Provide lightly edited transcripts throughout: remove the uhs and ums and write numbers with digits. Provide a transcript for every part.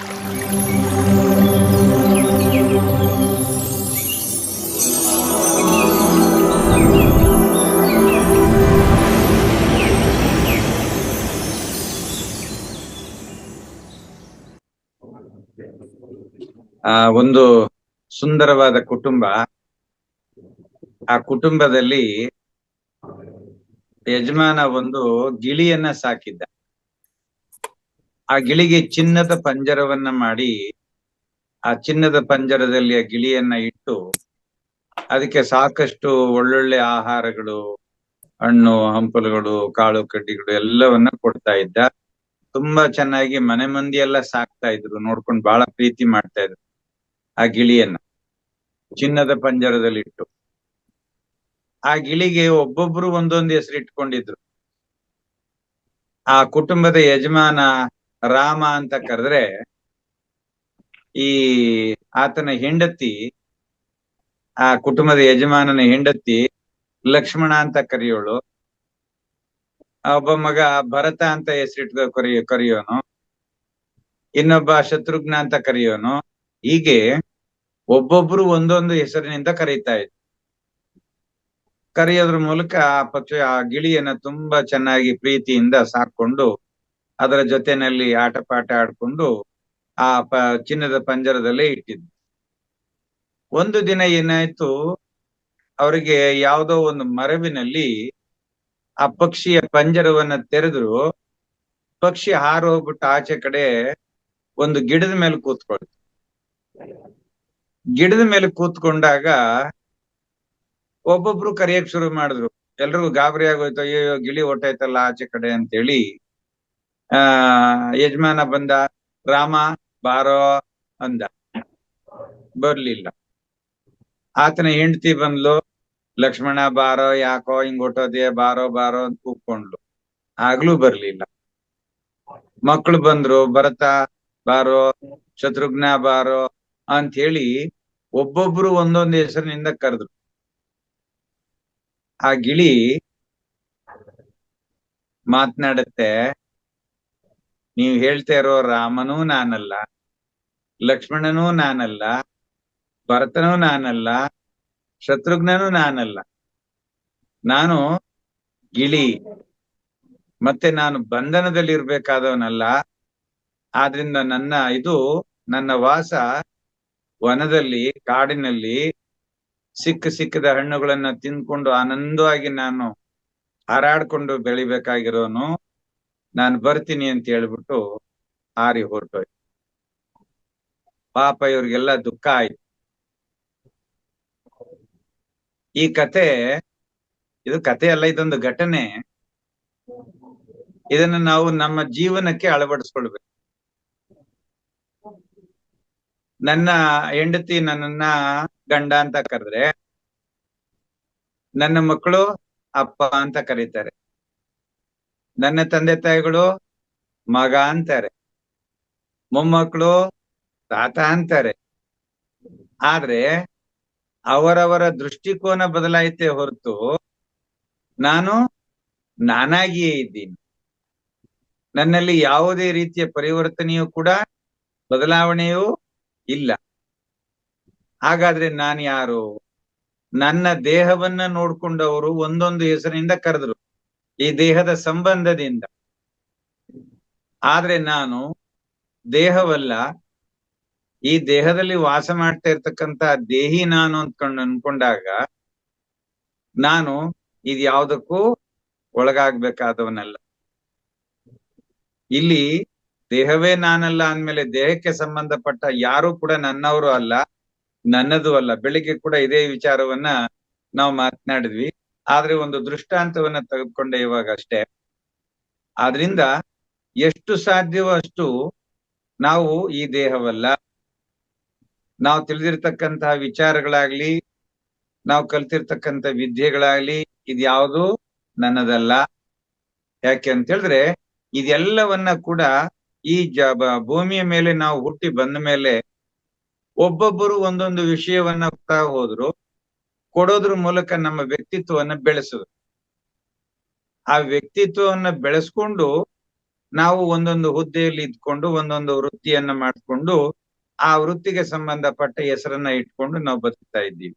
ಒಂದು ಸುಂದರವಾದ ಕುಟುಂಬ. ಆ ಕುಟುಂಬದಲ್ಲಿ ಯಜಮಾನ ಒಂದು ಗಿಳಿಯನ್ನ ಸಾಕಿದ್ದ. ಆ ಗಿಳಿಗೆ ಚಿನ್ನದ ಪಂಜರವನ್ನ ಮಾಡಿ, ಆ ಚಿನ್ನದ ಪಂಜರದಲ್ಲಿ ಆ ಗಿಳಿಯನ್ನ ಇಟ್ಟು ಅದಕ್ಕೆ ಸಾಕಷ್ಟು ಒಳ್ಳೊಳ್ಳೆ ಆಹಾರಗಳು, ಹಣ್ಣು ಹಂಪಲುಗಳು, ಕಾಳು ಕಡ್ಡಿಗಳು ಎಲ್ಲವನ್ನ ಕೊಡ್ತಾ ಇದ್ದ. ತುಂಬಾ ಚೆನ್ನಾಗಿ ಮನೆ ಮಂದಿ ಎಲ್ಲ ಸಾಕ್ತಾ ಇದ್ರು, ನೋಡ್ಕೊಂಡು ಬಹಳ ಪ್ರೀತಿ ಮಾಡ್ತಾ ಇದ್ರು ಆ ಗಿಳಿಯನ್ನ ಚಿನ್ನದ ಪಂಜರದಲ್ಲಿ ಇಟ್ಟು. ಆ ಗಿಳಿಗೆ ಒಬ್ಬೊಬ್ರು ಒಂದೊಂದು ಹೆಸರು ಇಟ್ಕೊಂಡಿದ್ರು. ಆ ಕುಟುಂಬದ ಯಜಮಾನ ರಾಮ ಅಂತ ಕರೆದ್ರೆ, ಈ ಆತನ ಹೆಂಡತಿ, ಆ ಕುಟುಂಬದ ಯಜಮಾನನ ಹೆಂಡತಿ ಲಕ್ಷ್ಮಣ ಅಂತ ಕರೆಯೋಳು. ಒಬ್ಬ ಮಗ ಭರತ ಅಂತ ಹೆಸರಿಟ್ಟು ಕರೆಯೋನು, ಇನ್ನೊಬ್ಬ ಶತ್ರುಘ್ನ ಅಂತ ಕರೆಯೋನು. ಹೀಗೆ ಒಬ್ಬೊಬ್ರು ಒಂದೊಂದು ಹೆಸರಿನಿಂದ ಕರೀತಾ ಇದ್ರು. ಕರೆಯೋದ್ರ ಮೂಲಕ ಆ ಗಿಳಿಯನ್ನ ತುಂಬಾ ಚೆನ್ನಾಗಿ ಪ್ರೀತಿಯಿಂದ ಸಾಕೊಂಡು ಅದರ ಜೊತೆನಲ್ಲಿ ಆಟ ಪಾಠ ಆಡ್ಕೊಂಡು ಆ ಚಿನ್ನದ ಪಂಜರದಲ್ಲೇ ಇಟ್ಟಿದ್ರು. ಒಂದು ದಿನ ಏನಾಯ್ತು, ಅವರಿಗೆ ಯಾವುದೋ ಒಂದು ಮರವಿನಲ್ಲಿ ಆ ಪಕ್ಷಿಯ ಪಂಜರವನ್ನ ತೆರೆದ್ರು. ಪಕ್ಷಿ ಹಾರೋಗ್ಬಿಟ್ಟು ಆಚೆ ಕಡೆ ಒಂದು ಗಿಡದ ಮೇಲೆ ಕೂತ್ಕೊಳ್ತು. ಗಿಡದ ಮೇಲೆ ಕೂತ್ಕೊಂಡಾಗ ಒಬ್ಬೊಬ್ರು ಕರೆಯಕ್ ಶುರು ಮಾಡಿದ್ರು. ಎಲ್ರಿಗೂ ಗಾಬರಿ ಆಗೋಯ್ತು, ಅಯ್ಯೋ ಗಿಳಿ ಹೊಟ್ಟೈತಲ್ಲ ಆಚೆ ಕಡೆ ಅಂತೇಳಿ ಯಜಮಾನ ಬಂದ, ರಾಮ ಬಾರೋ ಅಂದ. ಬರ್ಲಿಲ್ಲ. ಆತನ ಹೆಂಡತಿ ಬಂದ್ಲು, ಲಕ್ಷ್ಮಣ ಬಾರೋ, ಯಾಕೋ ಹಿಂಗ್ ಹೊಟ್ಟೋದೆ, ಬಾರೋ ಬಾರೋ ಅಂತ ಕೂತ್ಕೊಂಡ್ಲು. ಆಗ್ಲೂ ಬರ್ಲಿಲ್ಲ. ಮಕ್ಕಳು ಬಂದ್ರು, ಭರತ ಬಾರೋ, ಶತ್ರುಘ್ನ ಬಾರೋ ಅಂತ ಹೇಳಿ ಒಬ್ಬೊಬ್ರು ಒಂದೊಂದು ಹೆಸರಿನಿಂದ ಕರೆದ್ರು. ಆ ಗಿಳಿ ಮಾತನಾಡುತ್ತೆ, ನೀವ್ ಹೇಳ್ತಾ ಇರೋ ರಾಮನೂ ನಾನಲ್ಲ, ಲಕ್ಷ್ಮಣನೂ ನಾನಲ್ಲ, ಭರತನೂ ನಾನಲ್ಲ, ಶತ್ರುಘ್ನನೂ ನಾನಲ್ಲ. ನಾನು ಗಿಳಿ. ಮತ್ತೆ ನಾನು ಬಂಧನದಲ್ಲಿರ್ಬೇಕಾದವನಲ್ಲ. ಆದ್ರಿಂದ ನನ್ನ ವಾಸ ವನದಲ್ಲಿ, ಕಾಡಿನಲ್ಲಿ ಸಿಕ್ಕದ ಹಣ್ಣುಗಳನ್ನ ತಿನ್ಕೊಂಡು ಆನಂದವಾಗಿ ನಾನು ಹಾರಾಡ್ಕೊಂಡು ಬೆಳಿಬೇಕಾಗಿರೋನು. ನಾನು ಬರ್ತೀನಿ ಅಂತ ಹೇಳ್ಬಿಟ್ಟು ಹಾರಿ ಹೊರಟೋಯ್ತು. ಪಾಪ ಇವ್ರಿಗೆಲ್ಲ ದುಃಖ ಆಯ್ತು. ಈ ಇದು ಕತೆ ಅಲ್ಲ, ಇದೊಂದು ಘಟನೆ. ಇದನ್ನ ನಾವು ನಮ್ಮ ಜೀವನಕ್ಕೆ ಅಳವಡಿಸ್ಕೊಳ್ಬೇಕು. ನನ್ನ ಹೆಂಡತಿ ನನ್ನನ್ನ ಗಂಡ ಅಂತ ಕರೆದ್ರೆ, ನನ್ನ ಮಕ್ಕಳು ಅಪ್ಪ ಅಂತ ಕರೀತಾರೆ. ನನ್ನ ತಂದೆ ತಾಯಿಗಳು ಮಗ ಅಂತಾರೆ, ಮೊಮ್ಮಕ್ಕಳು ತಾತ ಅಂತಾರೆ. ಆದ್ರೆ ಅವರವರ ದೃಷ್ಟಿಕೋನ ಬದಲಾಯಿತೆ ಹೊರತು ನಾನು ನಾನಾಗಿಯೇ ಇದ್ದೀನಿ. ನನ್ನಲ್ಲಿ ಯಾವುದೇ ರೀತಿಯ ಪರಿವರ್ತನೆಯೂ ಕೂಡ, ಬದಲಾವಣೆಯೂ ಇಲ್ಲ. ಹಾಗಾದ್ರೆ ನಾನು ಯಾರು? ನನ್ನ ದೇಹವನ್ನ ನೋಡ್ಕೊಂಡವರು ಒಂದೊಂದು ಹೆಸರಿನಿಂದ ಕರೆದ್ರು, ಈ ದೇಹದ ಸಂಬಂಧದಿಂದ. ಆದ್ರೆ ನಾನು ದೇಹವಲ್ಲ, ಈ ದೇಹದಲ್ಲಿ ವಾಸ ಮಾಡ್ತಾ ಇರ್ತಕ್ಕಂತ ದೇಹಿ ನಾನು ಅನ್ಕೊಂಡಾಗ ನಾನು ಇದು ಯಾವುದಕ್ಕೂ ಒಳಗಾಗ್ಬೇಕಾದವನಲ್ಲ. ಇಲ್ಲಿ ದೇಹವೇ ನಾನಲ್ಲ ಅಂದ್ಮೇಲೆ ದೇಹಕ್ಕೆ ಸಂಬಂಧಪಟ್ಟ ಯಾರು ಕೂಡ ನನ್ನವರು ಅಲ್ಲ, ನನ್ನದು ಅಲ್ಲ. ಬೆಳಿಗ್ಗೆ ಕೂಡ ಇದೇ ವಿಚಾರವನ್ನ ನಾವು ಮಾತನಾಡಿದ್ವಿ. ಆದ್ರೆ ಒಂದು ದೃಷ್ಟಾಂತವನ್ನ ತೆಗೆದುಕೊಂಡೆ ಇವಾಗ ಅಷ್ಟೇ. ಆದ್ರಿಂದ ಎಷ್ಟು ಸಾಧ್ಯವೋ ಅಷ್ಟು ನಾವು ಈ ದೇಹವಲ್ಲ, ನಾವು ತಿಳಿದಿರ್ತಕ್ಕಂತಹ ವಿಚಾರಗಳಾಗ್ಲಿ, ನಾವು ಕಲ್ತಿರ್ತಕ್ಕಂಥ ವಿದ್ಯೆಗಳಾಗ್ಲಿ, ಇದ್ಯಾವುದು ನನ್ನದಲ್ಲ. ಯಾಕೆ ಅಂತ ಹೇಳಿದ್ರೆ ಇದೆಲ್ಲವನ್ನ ಕೂಡ ಈ ಭೂಮಿಯ ಮೇಲೆ ನಾವು ಹುಟ್ಟಿ ಬಂದ ಮೇಲೆ ಒಬ್ಬೊಬ್ಬರು ಒಂದೊಂದು ವಿಷಯವನ್ನ ಹೋದ್ರು, ಕೊಡೋದ್ರ ಮೂಲಕ ನಮ್ಮ ವ್ಯಕ್ತಿತ್ವವನ್ನ ಬೆಳೆಸಿದ್ರು. ಆ ವ್ಯಕ್ತಿತ್ವವನ್ನ ಬೆಳೆಸ್ಕೊಂಡು ನಾವು ಒಂದೊಂದು ಹುದ್ದೆಯಲ್ಲಿ ಇದ್ಕೊಂಡು ಒಂದೊಂದು ವೃತ್ತಿಯನ್ನ ಮಾಡಿಕೊಂಡು ಆ ವೃತ್ತಿಗೆ ಸಂಬಂಧಪಟ್ಟ ಹೆಸರನ್ನ ಇಟ್ಕೊಂಡು ನಾವು ಬದುಕ್ತಾ ಇದ್ದೀವಿ.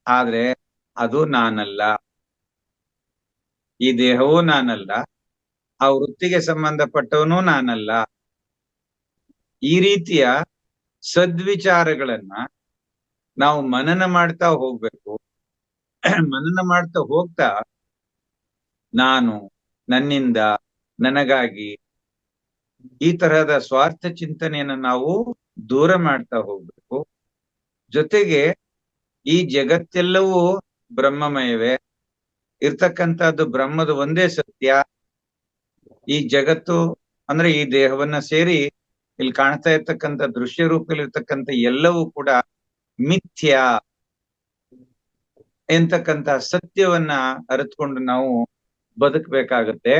ಆದ್ರೆ ಅದು ನಾನಲ್ಲ, ಈ ದೇಹವೂ ನಾನಲ್ಲ, ಆ ವೃತ್ತಿಗೆ ಸಂಬಂಧಪಟ್ಟವನು ನಾನಲ್ಲ. ಈ ರೀತಿಯ ಸದ್ವಿಚಾರಗಳನ್ನ ನಾವು ಮನನ ಮಾಡ್ತಾ ಹೋಗ್ಬೇಕು. ಮನನ ಮಾಡ್ತಾ ಹೋಗ್ತಾ ನಾನು, ನನ್ನಿಂದ, ನನಗಾಗಿ, ಈ ತರಹದ ಸ್ವಾರ್ಥ ಚಿಂತನೆಯನ್ನ ನಾವು ದೂರ ಮಾಡ್ತಾ ಹೋಗ್ಬೇಕು. ಜೊತೆಗೆ ಈ ಜಗತ್ತೆಲ್ಲವೂ ಬ್ರಹ್ಮಮಯವೇ, ಇರ್ತಕ್ಕಂಥದ್ದು ಬ್ರಹ್ಮದ ಒಂದೇ ಸತ್ಯ. ಈ ಜಗತ್ತು ಅಂದ್ರೆ ಈ ದೇಹವನ್ನ ಸೇರಿ ಇಲ್ಲಿ ಕಾಣ್ತಾ ಇರ್ತಕ್ಕಂಥ ದೃಶ್ಯ ರೂಪದಲ್ಲಿರ್ತಕ್ಕಂಥ ಎಲ್ಲವೂ ಕೂಡ ಮಿಥ್ಯ ಎಂತಕ್ಕಂಥ ಸತ್ಯವನ್ನ ಅರಿತುಕೊಂಡು ನಾವು ಬದುಕಬೇಕಾಗತ್ತೆ.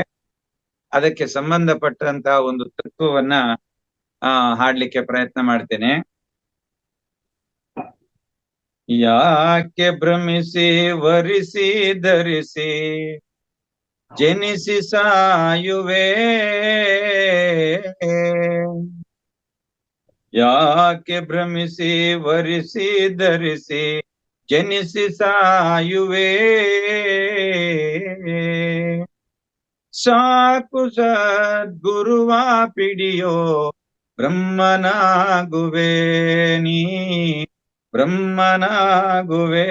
ಅದಕ್ಕೆ ಸಂಬಂಧಪಟ್ಟಂತಹ ಒಂದು ತತ್ವವನ್ನ ಹಾಡ್ಲಿಕ್ಕೆ ಪ್ರಯತ್ನ ಮಾಡ್ತೇನೆ. ಯಾಕೆ ಭ್ರಮಿಸಿ ವರಿಸಿ ಧರಿಸಿ ಜನಿಸಿ ಸಾಯುವೆ, ಯಾಕೆ ಭ್ರಮಿಸಿ ವರಿಸಿ ಧರಿಸಿ ಜನಿಸಿ ಸಾಯುವೆ, ಸಾಕು ಸದ್ಗುರುವ ಪಿಡಿಯೋ ಬ್ರಹ್ಮನಾಗುವೆ ನೀ, ಬ್ರಹ್ಮನಾಗುವೆ.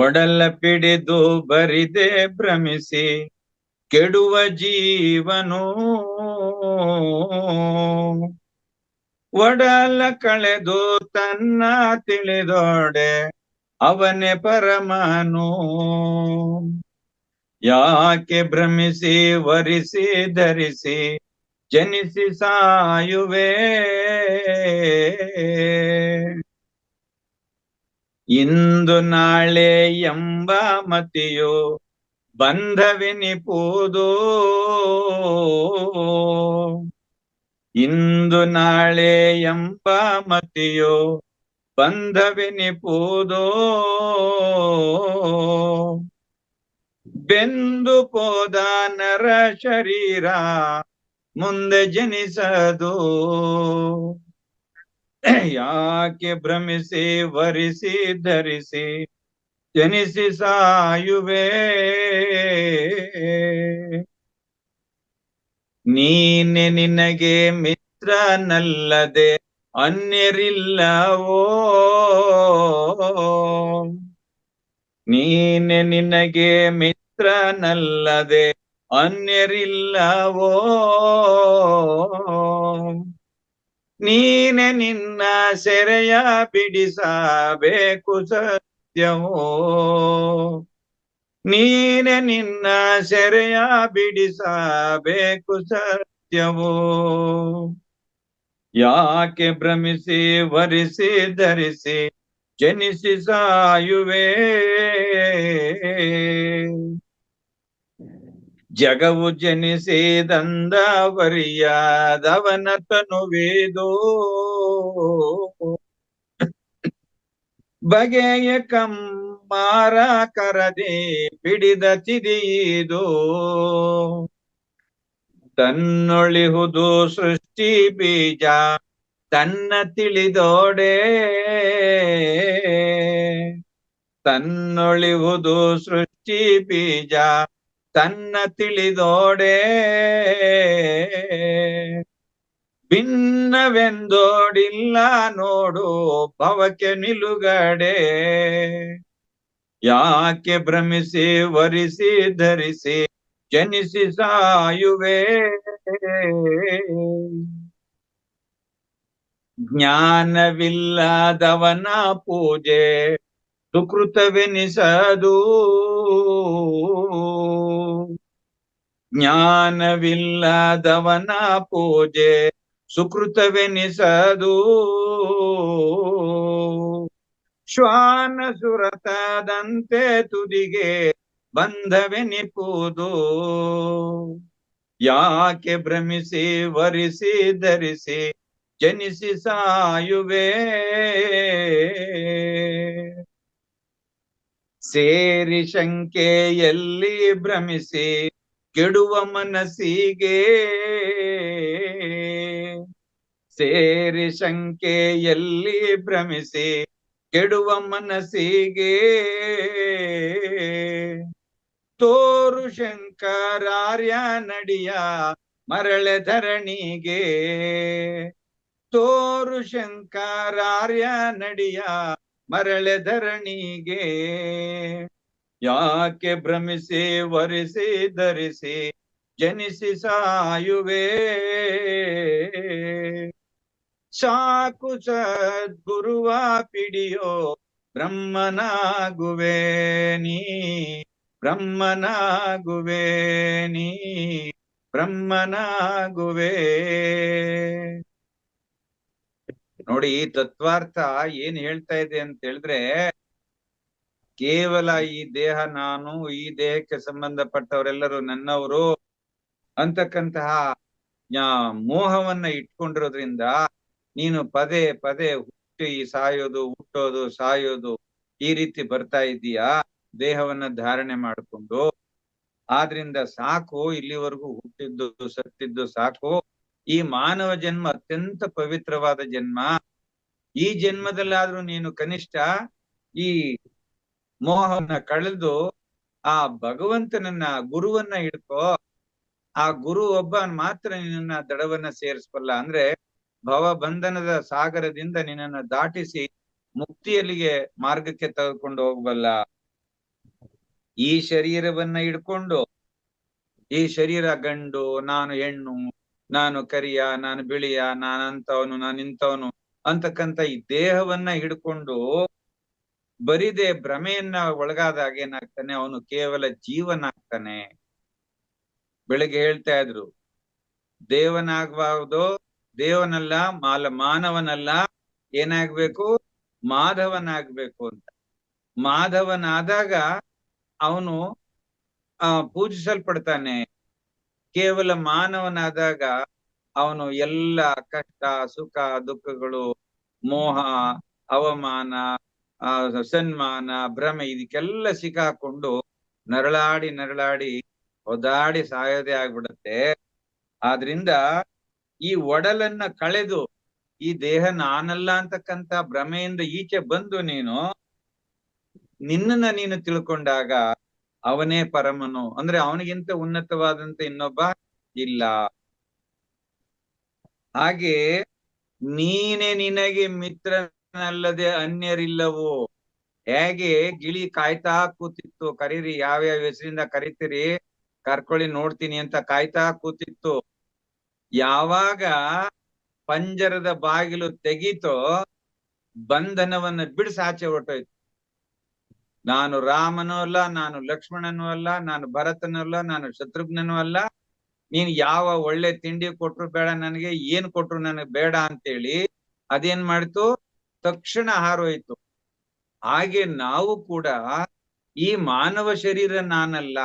ಒಡಲ ಪಿಡಿದು ಬರಿದೆ ಭ್ರಮಿಸಿ ಕೆಡುವ ಜೀವನು, ಒಡಲ ಕಳೆದು ತನ್ನ ತಿಳಿದೋಡೆ ಅವನೇ ಪರಮನು. ಯಾಕೆ ಭ್ರಮಿಸಿ ವರಿಸಿ ಧರಿಸಿ ಜನಿಸಿ ಸಾಯುವೆ, ಇಂದು ನಾಳೆ ಎಂಬ ಮತಿಯು ಬಂಧವೆನಿಪುವುದು, ಇಂದು ನಾಳೆ ಎಂಬ ಮತಿಯು ಬಂಧವೆನಿಪುವುದು, ಬೆಂದು ಪೋದ ನರ ಶರೀರ ಮುಂದೆ ಜನಿಸದು. ಯಾಕೆ ಭ್ರಮಿಸಿ ವರಿಸಿ ಧರಿಸಿ ಜನಿಸಿ ಸಾಯುವೆ, ನೀನೆ ನಿನಗೆ ಮಿತ್ರನಲ್ಲದೆ ಅನ್ಯರಿಲ್ಲವೋ, ನೀನೆ ನಿನಗೆ ಮಿತ್ರನಲ್ಲದೆ ಅನ್ಯರಿಲ್ಲವೋ, ನೀನೆ ನಿನ್ನ ಸೆರೆಯ ಬಿಡಿಸಬೇಕು ಸತ್ಯವೋ, ನೀನೆ ನಿನ್ನ ಸೆರೆಯ ಬಿಡಿಸಬೇಕು ಸತ್ಯವೋ. ಯಾಕೆ ಭ್ರಮಿಸಿ ವರಿಸಿ ಧರಿಸಿ ಜನಿಸಿ ಸಾಯುವೆ, ಜಗವು ಜನಿಸಿದಂದವರಿಯಾದವನ ತನುವೇದೋ, ಬಗೆಯ ಕಮ್ಮಾರ ಕರದೆ ಪಿಡಿದ ತಿದಿಯಿದು, ತನ್ನೊಳಿಹುದು ಸೃಷ್ಟಿ ಬೀಜ ತನ್ನ ತಿಳಿದೋಡೆ, ತನ್ನೊಳಿಹುದು ಸೃಷ್ಟಿ ಬೀಜ ತನ್ನ ತಿಳಿದೋಡೆ, ಭಿನ್ನವೆಂದೋಡಿಲ್ಲ ನೋಡು ಭವಕ್ಕೆ ನಿಲುಗಡೆ. ಯಾಕೆ ಭ್ರಮಿಸಿ ವರಿಸಿ ಧರಿಸಿ ಜನಿಸಿ ಸಾಯುವೆ, ಜ್ಞಾನವಿಲ್ಲದವನ ಪೂಜೆ ಸುಕೃತವೆನಿಸದು, ಜ್ಞಾನವಿಲ್ಲದವನ ಪೂಜೆ ಸುಕೃತವೆನಿಸದು, ಶ್ವಾನ ಸುರತದಂತೆ ತುದಿಗೆ ಬಂಧವೆನಿಪುದು. ಯಾಕೆ ಭ್ರಮಿಸಿ ವರಿಸಿ ಧರಿಸಿ ಜನಿಸಿ ಸಾಯುವೆ, ಸೇರಿ ಶಂಕೆಯಲ್ಲಿ ಭ್ರಮಿಸಿ ಕೆಡುವ ಮನಸ್ಸಿಗೆ, ಸೇರಿ ಶಂಕೆಯಲ್ಲಿ ಭ್ರಮಿಸಿ ಕೆಡುವ ಮನಸ್ಸಿಗೆ, ತೋರು ಶಂಕರಾರ್ಯ ನಡಿಯ ಮರಳೆ ಧರಣಿಗೆ, ತೋರು ಶಂಕರಾರ್ಯ ನಡಿಯ ಮರಳೆ ಧರಣಿಗೆ, ಯಾಕೆ ಭ್ರಮಿಸಿ ವರಿಸಿ ಧರಿಸಿ ಜನಿಸಿ ಸಾಯುವೆ, ಸಾಕು ಸದ್ಗುರುವ ಪಿಡಿಯೋ ಬ್ರಹ್ಮನಾಗುವೆ ನೀ, ಬ್ರಹ್ಮನಾಗುವೆ ನೀ, ಬ್ರಹ್ಮನಾಗುವೆ. ನೋಡಿ, ಈ ತತ್ವಾರ್ಥ ಏನ್ ಹೇಳ್ತಾ ಇದೆ ಅಂತ ಹೇಳಿದ್ರೆ, ಕೇವಲ ಈ ದೇಹ ನಾನು, ಈ ದೇಹಕ್ಕೆ ಸಂಬಂಧಪಟ್ಟವರೆಲ್ಲರೂ ನನ್ನವರು ಅಂತಕ್ಕಂತಹ ಮೋಹವನ್ನ ಇಟ್ಕೊಂಡಿರೋದ್ರಿಂದ ನೀನು ಪದೇ ಪದೇ ಹುಟ್ಟಿ ಸಾಯೋದು, ಹುಟ್ಟೋದು, ಸಾಯೋದು ಈ ರೀತಿ ಬರ್ತಾ ಇದೀಯಾ ದೇಹವನ್ನ ಧಾರಣೆ ಮಾಡಿಕೊಂಡು. ಆದ್ರಿಂದ ಸಾಕು, ಇಲ್ಲಿವರೆಗೂ ಹುಟ್ಟಿದ್ದು ಸತ್ತಿದ್ದು ಸಾಕು. ಈ ಮಾನವ ಜನ್ಮ ಅತ್ಯಂತ ಪವಿತ್ರವಾದ ಜನ್ಮ. ಈ ಜನ್ಮದಲ್ಲಾದ್ರೂ ನೀನು ಕನಿಷ್ಠ ಈ ಮೋಹವನ್ನ ಕಳೆದು ಆ ಭಗವಂತನನ್ನ, ಗುರುವನ್ನ ಹಿಡ್ಕೋ. ಆ ಗುರು ಒಬ್ಬ ಮಾತ್ರ ನಿನ್ನ ದಡವನ್ನ ಸೇರಿಸಬಲ್ಲ. ಅಂದ್ರೆ ಭವ ಬಂಧನದ ಸಾಗರದಿಂದ ನಿನ್ನನ್ನು ದಾಟಿಸಿ ಮುಕ್ತಿಯಲ್ಲಿಗೆ ಮಾರ್ಗಕ್ಕೆ ತೆಗೆದುಕೊಂಡು ಹೋಗಬಲ್ಲ. ಈ ಶರೀರವನ್ನ ಹಿಡ್ಕೊಂಡು, ಈ ಶರೀರ ಗಂಡು, ನಾನು ಹೆಣ್ಣು, ನಾನು ಕರಿಯ, ನಾನು ಬಿಳಿಯ, ನಾನಂತವನು, ನಾನು ಇಂಥವನು ಅಂತಕ್ಕಂಥ ಈ ದೇಹವನ್ನ ಹಿಡ್ಕೊಂಡು ಬರಿದೆ ಭ್ರಮೆಯನ್ನ ಒಳಗಾದಾಗ ಏನಾಗ್ತಾನೆ, ಅವನು ಕೇವಲ ಜೀವನಾಗ್ತಾನೆ. ಬೆಳಿಗ್ಗೆ ಹೇಳ್ತಾ ಇದ್ರು, ದೇವನಾಗಬಹುದು, ದೇವನಲ್ಲ, ಮಾನವನಲ್ಲ, ಏನಾಗ್ಬೇಕು, ಮಾಧವನಾಗ್ಬೇಕು ಅಂತ. ಮಾಧವನಾದಾಗ ಅವನು ಪೂಜಿಸಲ್ಪಡ್ತಾನೆ. ಕೇವಲ ಮಾನವನಾದಾಗ ಅವನು ಎಲ್ಲ ಕಷ್ಟ, ಸುಖ, ದುಃಖಗಳು, ಮೋಹ, ಅವಮಾನ, ಸನ್ಮಾನ, ಭ್ರಮೆ ಇದಕ್ಕೆಲ್ಲ ಸಿಕ್ಕಾಕೊಂಡು ನರಳಾಡಿ ನರಳಾಡಿ ಒದಾಡಿ ಸಾಯೋದೇ ಆಗ್ಬಿಡತ್ತೆ. ಆದ್ರಿಂದ ಈ ಒಡಲನ್ನ ಕಳೆದು ಈ ದೇಹ ನಾನಲ್ಲ ಅಂತಕ್ಕಂಥ ಭ್ರಮೆಯಿಂದ ಈಚೆ ಬಂದು ನೀನು ನಿನ್ನನ್ನ ನೀನು ತಿಳ್ಕೊಂಡಾಗ ಅವನೇ ಪರಮನು. ಅಂದ್ರೆ ಅವನಿಗಿಂತ ಉನ್ನತವಾದಂತ ಇನ್ನೊಬ್ಬ ಇಲ್ಲ. ಹಾಗೆ ನೀನೆ ನಿನಗೆ ಮಿತ್ರನಲ್ಲದೆ ಅನ್ಯರಿಲ್ಲವೋ. ಹೇಗೆ ಗಿಳಿ ಕಾಯ್ತಾ ಕೂತಿತ್ತು, ಕರೀರಿ, ಯಾವ್ಯಾವ ಹೆಸರಿಂದ ಕರಿತೀರಿ, ಕರ್ಕೊಳ್ಳಿ ನೋಡ್ತೀನಿ ಅಂತ ಕಾಯ್ತಾ ಕೂತಿತ್ತು. ಯಾವಾಗ ಪಂಜರದ ಬಾಗಿಲು ತೆಗೀತೋ ಬಂಧನವನ್ನ ಬಿಡಿಸಿ ಆಚೆ ಹೊರಟೋಯ್ತು. ನಾನು ರಾಮನೂ ಅಲ್ಲ, ನಾನು ಲಕ್ಷ್ಮಣನೂ ಅಲ್ಲ, ನಾನು ಭರತನೂ ಅಲ್ಲ, ನಾನು ಶತ್ರುಘ್ನನೂ ಅಲ್ಲ. ನೀನ್ ಯಾವ ಒಳ್ಳೆ ತಿಂಡಿ ಕೊಟ್ರು ಬೇಡ ನನಗೆ, ಏನ್ ಕೊಟ್ರು ನನಗೆ ಬೇಡ ಅಂತೇಳಿ ಅದೇನ್ ಮಾಡ್ತು, ತಕ್ಷಣ ಹಾರೋಯ್ತು. ಹಾಗೆ ನಾವು ಕೂಡ ಈ ಮಾನವ ಶರೀರ ನಾನಲ್ಲ,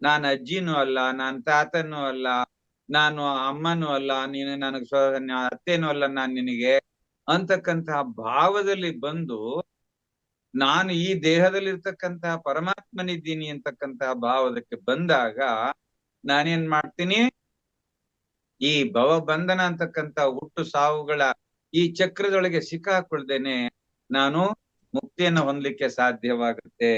ನಾನು ಅಜ್ಜಿನೂ ಅಲ್ಲ, ನಾನು ತಾತನೂ ಅಲ್ಲ, ನಾನು ಅಮ್ಮನೂ ಅಲ್ಲ, ನೀನು ನನಗೆ ಅತ್ತೇನೂ ಅಲ್ಲ ನಾನು ನಿನಗೆ ಅಂತಕ್ಕಂತಹ ಭಾವದಲ್ಲಿ ಬಂದು ನಾನು ಈ ದೇಹದಲ್ಲಿರ್ತಕ್ಕಂತಹ ಪರಮಾತ್ಮನಿದ್ದೀನಿ ಅಂತಕ್ಕಂತಹ ಭಾವದಕ್ಕೆ ಬಂದಾಗ ನಾನೇನ್ ಮಾಡ್ತೀನಿ, ಈ ಭವಬಂಧನ ಅಂತಕ್ಕಂಥ ಹುಟ್ಟು ಸಾವುಗಳ ಈ ಚಕ್ರದೊಳಗೆ ಸಿಕ್ಕಾಕೊಳ್ದೇನೆ ನಾನು ಮುಕ್ತಿಯನ್ನು ಹೊಂದಲಿಕ್ಕೆ ಸಾಧ್ಯವಾಗುತ್ತೆ.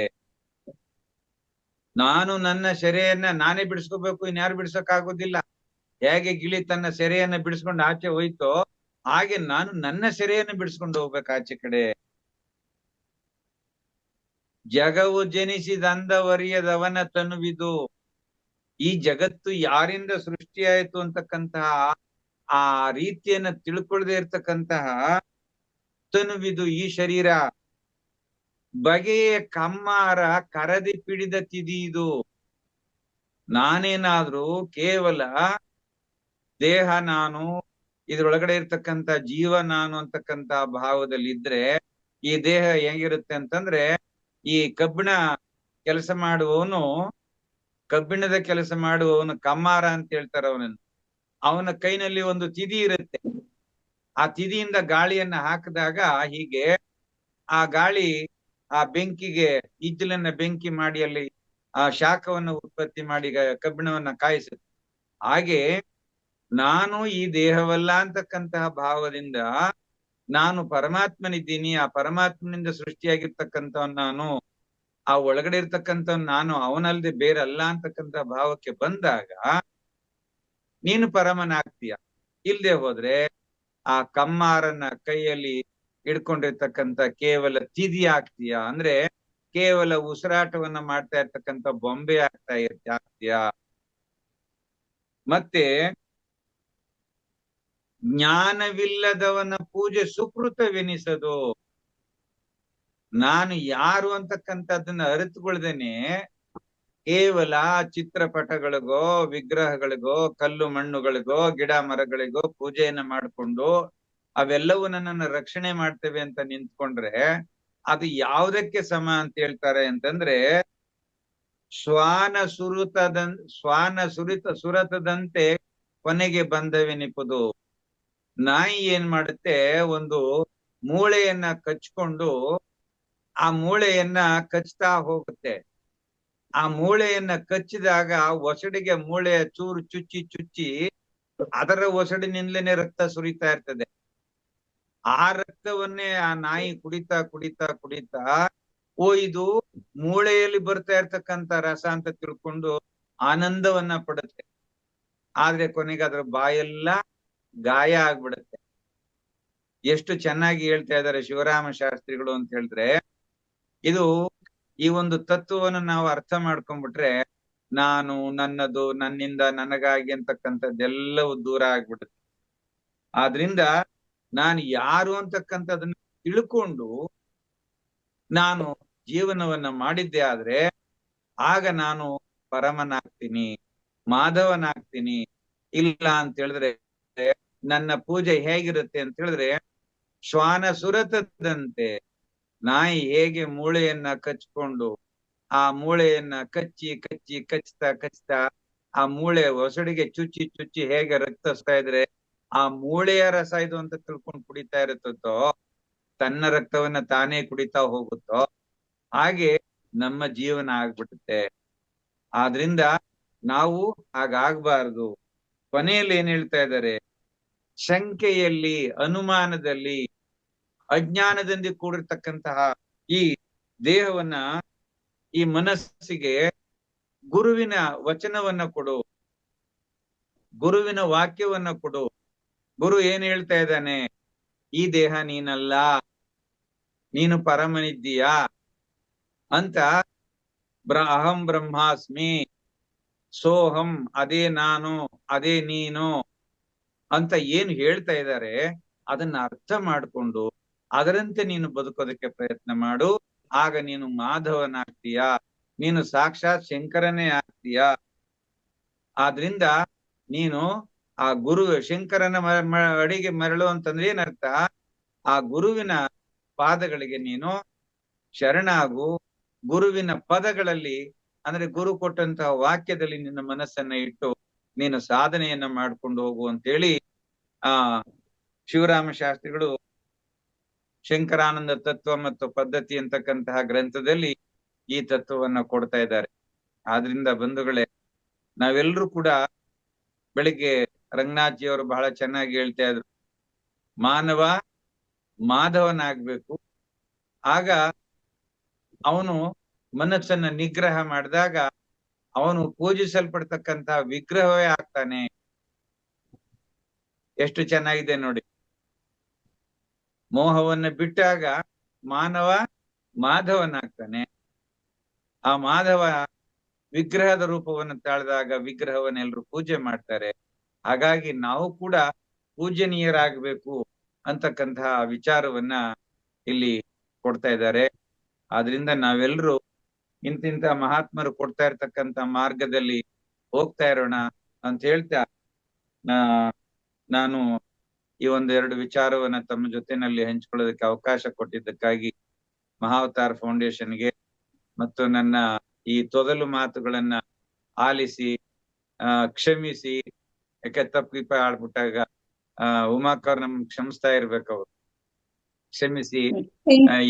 ನಾನು ನನ್ನ ಸೆರೆಯನ್ನ ನಾನೇ ಬಿಡಿಸ್ಕೋಬೇಕು, ಇನ್ಯಾರು ಬಿಡ್ಸಕ್ಕಾಗೋದಿಲ್ಲ. ಹೇಗೆ ಗಿಳಿ ತನ್ನ ಸೆರೆಯನ್ನ ಬಿಡಿಸ್ಕೊಂಡು ಆಚೆ ಹೋಯ್ತೋ ಹಾಗೆ ನಾನು ನನ್ನ ಸೆರೆಯನ್ನು ಬಿಡಿಸ್ಕೊಂಡು ಹೋಗ್ಬೇಕು ಆಚೆ ಕಡೆ. ಜಗವು ಜನಿಸಿದಂದವರಿಯದವನ ತನುವಿದು. ಈ ಜಗತ್ತು ಯಾರಿಂದ ಸೃಷ್ಟಿಯಾಯಿತು ಅಂತಕ್ಕಂತಹ ಆ ರೀತಿಯನ್ನ ತಿಳ್ಕೊಳ್ಳದೆ ಇರ್ತಕ್ಕಂತಹ ತನುವಿದು ಈ ಶರೀರ. ಬಗೆಯ ಕಮ್ಮಾರ ಕರದಿ ಪಿಡಿದ ತಿದಿದು. ನಾನೇನಾದ್ರೂ ಕೇವಲ ದೇಹ ನಾನು, ಇದ್ರೊಳಗಡೆ ಇರ್ತಕ್ಕಂಥ ಜೀವ ನಾನು ಅಂತಕ್ಕಂಥ ಭಾವದಲ್ಲಿ ಇದ್ರೆ ಈ ದೇಹ ಹೆಂಗಿರುತ್ತೆ ಅಂತಂದ್ರೆ, ಈ ಕೆಲಸ ಮಾಡುವವನು, ಕಬ್ಬಿಣದ ಕೆಲಸ ಮಾಡುವವನು ಕಮ್ಮಾರ ಅಂತ ಹೇಳ್ತಾರೆ ಅವನನ್ನು. ಅವನ ಕೈನಲ್ಲಿ ಒಂದು ತಿದಿ ಇರುತ್ತೆ. ಆ ತಿದಿಯಿಂದ ಗಾಳಿಯನ್ನ ಹಾಕಿದಾಗ ಹೀಗೆ ಆ ಗಾಳಿ ಆ ಬೆಂಕಿಗೆ ಇಜ್ಜಲನ್ನ ಬೆಂಕಿ ಮಾಡಿ ಅಲ್ಲಿ ಆ ಶಾಖವನ್ನು ಉತ್ಪತ್ತಿ ಮಾಡಿ ಕಬ್ಬಿಣವನ್ನ ಕಾಯಿಸುತ್ತೆ. ಹಾಗೆ ನಾನು ಈ ದೇಹವಲ್ಲ ಅಂತಕ್ಕಂತಹ ಭಾವದಿಂದ ನಾನು ಪರಮಾತ್ಮನಿದ್ದೀನಿ, ಆ ಪರಮಾತ್ಮನಿಂದ ಸೃಷ್ಟಿಯಾಗಿರ್ತಕ್ಕಂಥವ್ ನಾನು, ಆ ಒಳಗಡೆ ಇರ್ತಕ್ಕಂಥವ್ ನಾನು ಅವನಲ್ಲದೆ ಬೇರಲ್ಲ ಅಂತಕ್ಕಂಥ ಭಾವಕ್ಕೆ ಬಂದಾಗ ನೀನು ಪರಮನಾಗ್ತೀಯ. ಇಲ್ದೆ ಹೋದ್ರೆ ಆ ಕಮ್ಮಾರನ್ನ ಕೈಯಲ್ಲಿ ಹಿಡ್ಕೊಂಡಿರ್ತಕ್ಕಂಥ ಕೇವಲ ತಿದಿ ಆಗ್ತೀಯ. ಅಂದ್ರೆ ಕೇವಲ ಉಸಿರಾಟವನ್ನ ಮಾಡ್ತಾ ಇರ್ತಕ್ಕಂಥ ಬೊಂಬೆ ಆಗ್ತೀಯ. ಮತ್ತೆ ಜ್ಞಾನವಿಲ್ಲದವನ ಪೂಜೆ ಸುಕೃತವೆನಿಸದು. ನಾನು ಯಾರು ಅಂತಕ್ಕಂಥದ್ದನ್ನ ಅರಿತುಕೊಳ್ದೇನೆ ಕೇವಲ ಚಿತ್ರಪಟಗಳಿಗೋ ವಿಗ್ರಹಗಳಿಗೋ ಕಲ್ಲು ಮಣ್ಣುಗಳಿಗೋ ಗಿಡ ಮರಗಳಿಗೋ ಪೂಜೆಯನ್ನ ಮಾಡಿಕೊಂಡು ಅವೆಲ್ಲವೂ ನನ್ನನ್ನು ರಕ್ಷಣೆ ಮಾಡ್ತೇವೆ ಅಂತ ನಿಂತ್ಕೊಂಡ್ರೆ ಅದು ಯಾವುದಕ್ಕೆ ಸಮ ಅಂತ ಹೇಳ್ತಾರೆ ಅಂತಂದ್ರೆ ಶ್ವಾನ ಸುರತದಂತೆ ಕೊನೆಗೆ ಬಂದವೆನಿಪುದು. ನಾಯಿ ಏನ್ ಮಾಡುತ್ತೆ, ಒಂದು ಮೂಳೆಯನ್ನ ಕಚ್ಕೊಂಡು ಆ ಮೂಳೆಯನ್ನ ಕಚ್ತಾ ಹೋಗುತ್ತೆ. ಆ ಮೂಳೆಯನ್ನ ಕಚ್ಚಿದಾಗ ಒಸಡಿಗೆ ಮೂಳೆಯ ಚೂರು ಚುಚ್ಚಿ ಅದರ ಒಸಡಿನಿಂದಲೇನೆ ರಕ್ತ ಸುರಿತಾ ಇರ್ತದೆ. ಆ ರಕ್ತವನ್ನೇ ಆ ನಾಯಿ ಕುಡಿತಾ ಓ ಇದು ಮೂಳೆಯಲ್ಲಿ ಬರ್ತಾ ಇರ್ತಕ್ಕಂಥ ರಸ ಅಂತ ತಿಳ್ಕೊಂಡು ಆನಂದವನ್ನ ಪಡುತ್ತೆ. ಆದ್ರೆ ಕೊನೆಗೆ ಅದ್ರ ಬಾಯೆಲ್ಲ ಗಾಯ ಆಗ್ಬಿಡುತ್ತೆ. ಎಷ್ಟು ಚೆನ್ನಾಗಿ ಹೇಳ್ತಾ ಇದ್ದಾರೆ ಶಿವರಾಮ ಶಾಸ್ತ್ರಿಗಳು ಅಂತ ಹೇಳಿದ್ರೆ, ಇದು ಈ ಒಂದು ತತ್ವವನ್ನು ನಾವು ಅರ್ಥ ಮಾಡ್ಕೊಂಡ್ಬಿಟ್ರೆ ನಾನು ನನ್ನದು ನನ್ನಿಂದ ನನಗಾಗಿ ಅಂತಕ್ಕಂಥದ್ದೆಲ್ಲವೂ ದೂರ ಆಗ್ಬಿಡುತ್ತೆ. ಆದ್ರಿಂದ ನಾನು ಯಾರು ಅಂತಕ್ಕಂಥದನ್ನ ತಿಳ್ಕೊಂಡು ನಾನು ಜೀವನವನ್ನ ಮಾಡಿದ್ದೆ ಆದ್ರೆ ಆಗ ನಾನು ಪರಮನಾಗ್ತೀನಿ, ಮಾಧವನಾಗ್ತೀನಿ. ಇಲ್ಲ ಅಂತ ಹೇಳಿದ್ರೆ ನನ್ನ ಪೂಜೆ ಹೇಗಿರುತ್ತೆ ಅಂತ ಹೇಳಿದ್ರೆ ಶ್ವಾನ ಸುರತದಂತೆ, ನಾಯಿ ಹೇಗೆ ಮೂಳೆಯನ್ನ ಕಚ್ಕೊಂಡು ಆ ಮೂಳೆಯನ್ನ ಕಚ್ತಾ ಆ ಮೂಳೆ ಒಸಡಿಗೆ ಚುಚ್ಚಿ ಹೇಗೆ ರಕ್ತ ಹರಿಸ್ತಾ ಇದ್ರೆ ಆ ಮೂಳೆಯ ರಸ ಇದು ಅಂತ ತಿಳ್ಕೊಂಡು ಕುಡಿತಾ ಇರುತ್ತೋ, ತನ್ನ ರಕ್ತವನ್ನ ತಾನೇ ಕುಡಿತಾ ಹೋಗುತ್ತೋ, ಹಾಗೆ ನಮ್ಮ ಜೀವನ ಆಗ್ಬಿಡುತ್ತೆ. ಆದ್ರಿಂದ ನಾವು ಹಾಗಾಗ್ಬಾರ್ದು. ಕೊನೆಯಲ್ಲಿ ಏನ್ ಹೇಳ್ತಾ ಇದ್ದಾರೆ, ಶಂಕೆಯಲ್ಲಿ ಅನುಮಾನದಲ್ಲಿ ಅಜ್ಞಾನದಿಂದ ಕೂಡಿರ್ತಕ್ಕಂತಹ ಈ ದೇಹವನ್ನ ಈ ಮನಸ್ಸಿಗೆ ಗುರುವಿನ ವಚನವನ್ನ ಕೊಡು, ಗುರುವಿನ ವಾಕ್ಯವನ್ನ ಕೊಡು. ಗುರು ಏನ್ ಹೇಳ್ತಾ ಇದ್ದಾನೆ, ಈ ದೇಹ ನೀನಲ್ಲ, ನೀನು ಪರಮನಿದ್ದೀಯಾ ಅಂತ. ಅಹಂ ಬ್ರಹ್ಮಾಸ್ಮಿ, ಸೋಹಂ ಅದೇ ನಾನು ಅದೇ ನೀನು ಅಂತ ಏನು ಹೇಳ್ತಾ ಇದ್ದಾರೆ ಅದನ್ನ ಅರ್ಥ ಮಾಡಿಕೊಂಡು ಅದರಂತೆ ನೀನು ಬದುಕೋದಕ್ಕೆ ಪ್ರಯತ್ನ ಮಾಡು. ಆಗ ನೀನು ಮಾಧವನಾಗ್ತೀಯ, ನೀನು ಸಾಕ್ಷಾತ್ ಶಂಕರನೇ ಆಗ್ತೀಯ. ಆದ್ರಿಂದ ನೀನು ಆ ಗುರು ಶಂಕರನ ಅಡಿಗೆ ಮರಳು ಅಂತಂದ್ರೆ ಏನರ್ಥ, ಆ ಗುರುವಿನ ಪಾದಗಳಿಗೆ ನೀನು ಶರಣಾಗು. ಗುರುವಿನ ಪದಗಳಲ್ಲಿ ಅಂದ್ರೆ ಗುರು ಕೊಟ್ಟಂತಹ ವಾಕ್ಯದಲ್ಲಿ ನಿನ್ನ ಮನಸ್ಸನ್ನ ಇಟ್ಟು ನೀನು ಸಾಧನೆಯನ್ನ ಮಾಡ್ಕೊಂಡು ಹೋಗು ಅಂತೇಳಿ ಆ ಶಿವರಾಮ ಶಾಸ್ತ್ರಿಗಳು ಶಂಕರಾನಂದ ತತ್ವ ಮತ್ತು ಪದ್ಧತಿ ಅಂತಕ್ಕಂತಹ ಗ್ರಂಥದಲ್ಲಿ ಈ ತತ್ವವನ್ನ ಕೊಡ್ತಾ ಇದ್ದಾರೆ. ಆದ್ರಿಂದ ಬಂಧುಗಳೇ, ನಾವೆಲ್ಲರೂ ಕೂಡ ಬೆಳಿಗ್ಗೆ ರಂಗನಾಥ್ಜಿಯವರು ಬಹಳ ಚೆನ್ನಾಗಿ ಹೇಳ್ತಾ ಇದ್ರು, ಮಾನವ ಮಾಧವನಾಗ್ಬೇಕು. ಆಗ ಅವನು ಮನಸ್ಸನ್ನ ನಿಗ್ರಹ ಮಾಡಿದಾಗ ಅವನು ಪೂಜಿಸಲ್ಪಡ್ತಕ್ಕಂತಹ ವಿಗ್ರಹವೇ ಆಗ್ತಾನೆ. ಎಷ್ಟು ಚೆನ್ನಾಗಿದೆ ನೋಡಿ. ಮೋಹವನ್ನ ಬಿಟ್ಟಾಗ ಮಾನವ ಮಾಧವನಾಗ್ತಾನೆ. ಆ ಮಾಧವ ವಿಗ್ರಹದ ರೂಪವನ್ನು ತಾಳಿದಾಗ ವಿಗ್ರಹವನ್ನೆಲ್ಲರೂ ಪೂಜೆ ಮಾಡ್ತಾರೆ. ಹಾಗಾಗಿ ನಾವು ಕೂಡ ಪೂಜನೀಯರಾಗಬೇಕು ಅಂತಕ್ಕಂತಹ ವಿಚಾರವನ್ನ ಇಲ್ಲಿ ಕೊಡ್ತಾ ಇದ್ದಾರೆ. ಆದ್ರಿಂದ ನಾವೆಲ್ಲರೂ ಇಂತಿಂತ ಮಹಾತ್ಮರು ಕೊಡ್ತಾ ಇರ್ತಕ್ಕಂಥ ಮಾರ್ಗದಲ್ಲಿ ಹೋಗ್ತಾ ಇರೋಣ ಅಂತ ಹೇಳ್ತಾ ನಾನು ಈ ಒಂದೆರಡು ವಿಚಾರವನ್ನ ತಮ್ಮ ಜೊತೆನಲ್ಲಿ ಹಂಚಿಕೊಳ್ಳೋದಕ್ಕೆ ಅವಕಾಶ ಕೊಟ್ಟಿದ್ದಕ್ಕಾಗಿ ಮಹಾವತಾರ್ ಫೌಂಡೇಶನ್ಗೆ ಮತ್ತು ನನ್ನ ಈ ತೊದಲು ಮಾತುಗಳನ್ನ ಆಲಿಸಿ ಕ್ಷಮಿಸಿ, ಯಾಕೆ ತಪ್ಪಿಪ ಆಡ್ಬಿಟ್ಟಾಗ ಉಮಾಕರ್ ನಮ್ ಕ್ಷಮಿಸ್ತಾ ಇರ್ಬೇಕು. ಅವ್ರು ಕ್ಷಮಿಸಿ.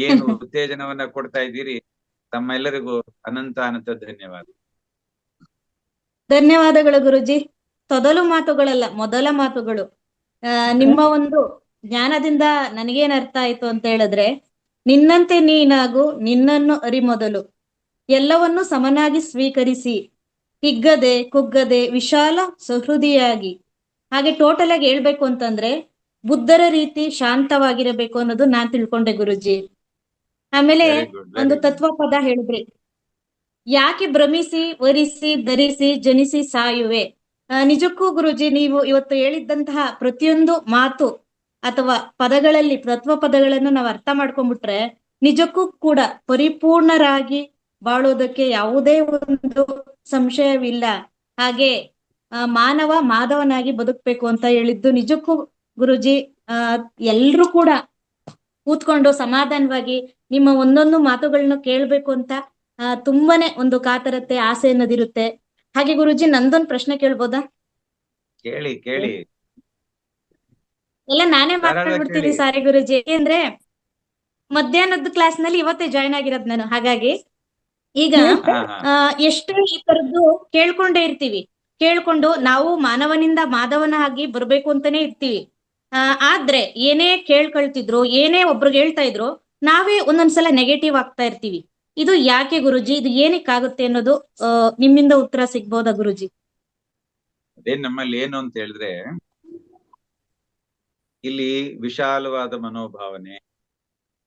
ಏನು ಉತ್ತೇಜನವನ್ನ ಕೊಡ್ತಾ ಇದ್ದೀರಿ, ತಮ್ಮೆಲ್ಲರಿಗೂ ಅನಂತ ಅನಂತ ಧನ್ಯವಾದ. ಧನ್ಯವಾದಗಳು ಗುರುಜಿ. ತೊದಲು ಮಾತುಗಳಲ್ಲ, ಮೊದಲ ಮಾತುಗಳು. ನಿಮ್ಮ ಒಂದು ಜ್ಞಾನದಿಂದ ನನಗೇನ್ ಅರ್ಥ ಆಯ್ತು ಅಂತ ಹೇಳಿದ್ರೆ, ನಿನ್ನಂತೆ ನೀನಾಗು, ನಿನ್ನನ್ನು ಅರಿಮೊದಲು, ಎಲ್ಲವನ್ನು ಸಮನಾಗಿ ಸ್ವೀಕರಿಸಿ, ಹಿಗ್ಗದೆ ಕುಗ್ಗದೆ ವಿಶಾಲ ಸಹೃದಿಯಾಗಿ. ಹಾಗೆ ಟೋಟಲ್ ಆಗಿ ಹೇಳ್ಬೇಕು ಅಂತಂದ್ರೆ ಬುದ್ಧರ ರೀತಿ ಶಾಂತವಾಗಿರಬೇಕು ಅನ್ನೋದು ನಾನ್ ತಿಳ್ಕೊಂಡೆ ಗುರುಜಿ. ಆಮೇಲೆ ಒಂದು ತತ್ವ ಪದ ಹೇಳಿದ್ರಿ, ಯಾಕೆ ಭ್ರಮಿಸಿ ವರಿಸಿ ಧರಿಸಿ ಜನಿಸಿ ಸಾಯುವೆ. ನಿಜಕ್ಕೂ ಗುರುಜಿ, ನೀವು ಇವತ್ತು ಹೇಳಿದ್ದಂತಹ ಪ್ರತಿಯೊಂದು ಮಾತು ಅಥವಾ ಪದಗಳಲ್ಲಿ, ತತ್ವ ಪದಗಳನ್ನು ನಾವು ಅರ್ಥ ಮಾಡ್ಕೊಂಡ್ಬಿಟ್ರೆ ನಿಜಕ್ಕೂ ಕೂಡ ಪರಿಪೂರ್ಣರಾಗಿ ಬಾಳೋದಕ್ಕೆ ಯಾವುದೇ ಒಂದು ಸಂಶಯವಿಲ್ಲ. ಹಾಗೆ ಮಾನವ ಮಾಧವನಾಗಿ ಬದುಕ್ಬೇಕು ಅಂತ ಹೇಳಿದ್ದು ನಿಜಕ್ಕೂ ಗುರುಜಿ. ಎಲ್ರೂ ಕೂಡ ಕೂತ್ಕೊಂಡು ಸಮಾಧಾನವಾಗಿ ನಿಮ್ಮ ಒಂದೊಂದು ಮಾತುಗಳನ್ನ ಕೇಳ್ಬೇಕು ಅಂತ ತುಂಬಾನೇ ಒಂದು ಕಾತರತೆ, ಆಸೆ ಅನ್ನೋದಿರುತ್ತೆ. ಹಾಗೆ ಗುರುಜಿ, ನಂದೊಂದು ಪ್ರಶ್ನೆ ಕೇಳ್ಬೋದಾ? ಕೇಳಿ ಕೇಳಿ. ಎಲ್ಲ ನಾನೇ ಮಾತಾಡ್ಬಿಡ್ತೀನಿ ಸಾರಿ ಗುರುಜಿ, ಯಾಕೆಂದ್ರೆ ಮಧ್ಯಾಹ್ನದ ಕ್ಲಾಸ್ ನಲ್ಲಿ ಇವತ್ತೇ ಜಾಯ್ನ್ ಆಗಿರೋದ್ ನಾನು. ಹಾಗಾಗಿ ಈಗ ಎಷ್ಟು ಈ ತರದ್ದು ಕೇಳ್ಕೊಂಡೇ ಇರ್ತೀವಿ, ಕೇಳ್ಕೊಂಡು ನಾವು ಮಾನವನಿಂದ ಮಾಧವನ ಆಗಿ ಬರ್ಬೇಕು ಅಂತಾನೆ ಇರ್ತೀವಿ. ಆದ್ರೆ ಏನೇ ಕೇಳ್ಕೊಳ್ತಿದ್ರು, ಏನೇ ಒಬ್ರಿಗೆ ಹೇಳ್ತಾ ಇದ್ರು, ನಾವೇ ಒಂದೊಂದ್ಸಲ ನೆಗೆಟಿವ್ ಆಗ್ತಾ ಇರ್ತೀವಿ. ಇದು ಯಾಕೆ ಗುರುಜಿ? ಇದು ಏನಕ್ಕಾಗುತ್ತೆ ಅನ್ನೋದು ನಿಮ್ಮಿಂದ ಉತ್ತರ ಸಿಗ್ಬೋದಾ ಗುರುಜಿ? ಅದೇ ನಮ್ಮಲ್ಲಿ ಏನು ಅಂತ ಹೇಳಿದ್ರೆ, ಇಲ್ಲಿ ವಿಶಾಲವಾದ ಮನೋಭಾವನೆ,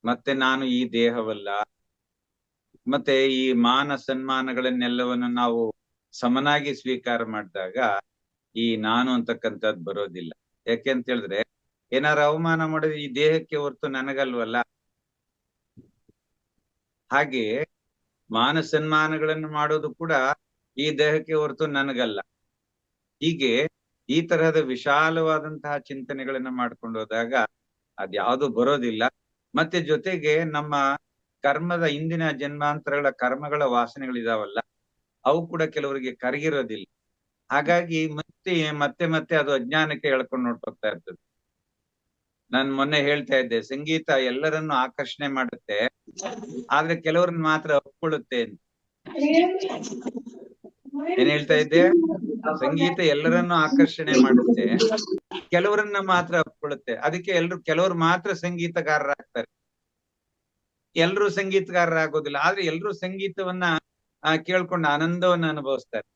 ಮತ್ತೆ ನಾನು ಈ ದೇಹವಲ್ಲ, ಮತ್ತೆ ಈ ಮಾನ ಸನ್ಮಾನಗಳನ್ನೆಲ್ಲವನ್ನು ನಾವು ಸಮನಾಗಿ ಸ್ವೀಕಾರ ಮಾಡಿದಾಗ ಈ ನಾನು ಅಂತಕ್ಕಂಥದ್ದು ಬರೋದಿಲ್ಲ. ಯಾಕೆ ಅಂತ ಹೇಳಿದ್ರೆ, ಏನಾರು ಅವಮಾನ ಮಾಡಿದ್ರೆ ಈ ದೇಹಕ್ಕೆ ಹೊರತು ನನಗಲ್ವಲ್ಲ. ಹಾಗೆ ಮಾನ ಸನ್ಮಾನಗಳನ್ನು ಮಾಡೋದು ಕೂಡ ಈ ದೇಹಕ್ಕೆ ಹೊರತು ನನಗಲ್ಲ. ಹೀಗೆ ಈ ತರಹದ ವಿಶಾಲವಾದಂತಹ ಚಿಂತನೆಗಳನ್ನ ಮಾಡ್ಕೊಂಡು ಹೋದಾಗ ಅದ್ಯಾವುದು ಬರೋದಿಲ್ಲ. ಮತ್ತೆ ಜೊತೆಗೆ ನಮ್ಮ ಕರ್ಮದ ಹಿಂದಿನ ಜನ್ಮಾಂತರಗಳ ಕರ್ಮಗಳ ವಾಸನೆಗಳಿದಾವಲ್ಲ, ಅವು ಕೂಡ ಕೆಲವರಿಗೆ ಕರಗಿರೋದಿಲ್ಲ. ಹಾಗಾಗಿ ಮತ್ತೆ ಮತ್ತೆ ಅದು ಅಜ್ಞಾನಕ್ಕೆ ಎಳ್ಕೊಂಡು ನೋಡ್ತಾ ಇರ್ತದೆ. ನಾನ್ ಮೊನ್ನೆ ಹೇಳ್ತಾ ಇದ್ದೆ, ಸಂಗೀತ ಎಲ್ಲರನ್ನು ಆಕರ್ಷಣೆ ಮಾಡುತ್ತೆ, ಆದ್ರೆ ಕೆಲವ್ರನ್ನ ಮಾತ್ರ ಒಪ್ಕೊಳ್ಳುತ್ತೆ ಅಂತ. ಏನ್ ಹೇಳ್ತಾ ಇದ್ದೆ? ಸಂಗೀತ ಎಲ್ಲರನ್ನು ಆಕರ್ಷಣೆ ಮಾಡುತ್ತೆ, ಕೆಲವರನ್ನ ಮಾತ್ರ ಒಪ್ಕೊಳ್ಳುತ್ತೆ. ಅದಕ್ಕೆ ಕೆಲವರು ಮಾತ್ರ ಸಂಗೀತಗಾರರಾಗ್ತಾರೆ, ಎಲ್ರೂ ಸಂಗೀತಗಾರರಾಗೋದಿಲ್ಲ. ಆದ್ರೆ ಎಲ್ರೂ ಸಂಗೀತವನ್ನ ಕೇಳ್ಕೊಂಡು ಆನಂದವನ್ನ ಅನುಭವಿಸ್ತಾರೆ.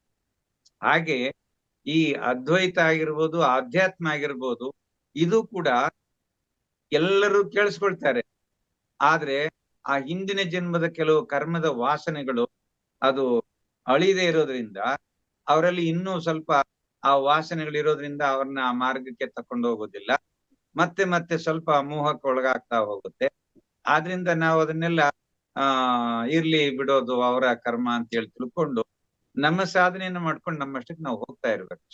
ಹಾಗೆ ಈ ಅದ್ವೈತ ಆಗಿರ್ಬೋದು, ಆಧ್ಯಾತ್ಮ ಆಗಿರ್ಬೋದು, ಇದು ಕೂಡ ಎಲ್ಲರೂ ಕೇಳಿಸ್ಕೊಳ್ತಾರೆ. ಆದ್ರೆ ಆ ಹಿಂದಿನ ಜನ್ಮದ ಕೆಲವು ಕರ್ಮದ ವಾಸನೆಗಳು ಅದು ಅಳಿದೇ ಇರೋದ್ರಿಂದ, ಅವರಲ್ಲಿ ಇನ್ನೂ ಸ್ವಲ್ಪ ಆ ವಾಸನೆಗಳಿರೋದ್ರಿಂದ ಅವ್ರನ್ನ ಆ ಮಾರ್ಗಕ್ಕೆ ತಕೊಂಡು ಹೋಗೋದಿಲ್ಲ. ಮತ್ತೆ ಮತ್ತೆ ಸ್ವಲ್ಪ ಮೋಹಕ್ಕೆ ಒಳಗಾಗ್ತಾ ಹೋಗುತ್ತೆ. ಆದ್ರಿಂದ ನಾವು ಅದನ್ನೆಲ್ಲ ಇರ್ಲಿ ಬಿಡೋದು ಅವರ ಕರ್ಮ ಅಂತ ಹೇಳಿ ತಿಳ್ಕೊಂಡು ನಮ್ಮ ಸಾಧನೆಯನ್ನು ಮಾಡ್ಕೊಂಡು ನಮ್ಮಷ್ಟಕ್ಕೆ ನಾವು ಹೋಗ್ತಾ ಇರ್ಬೇಕು.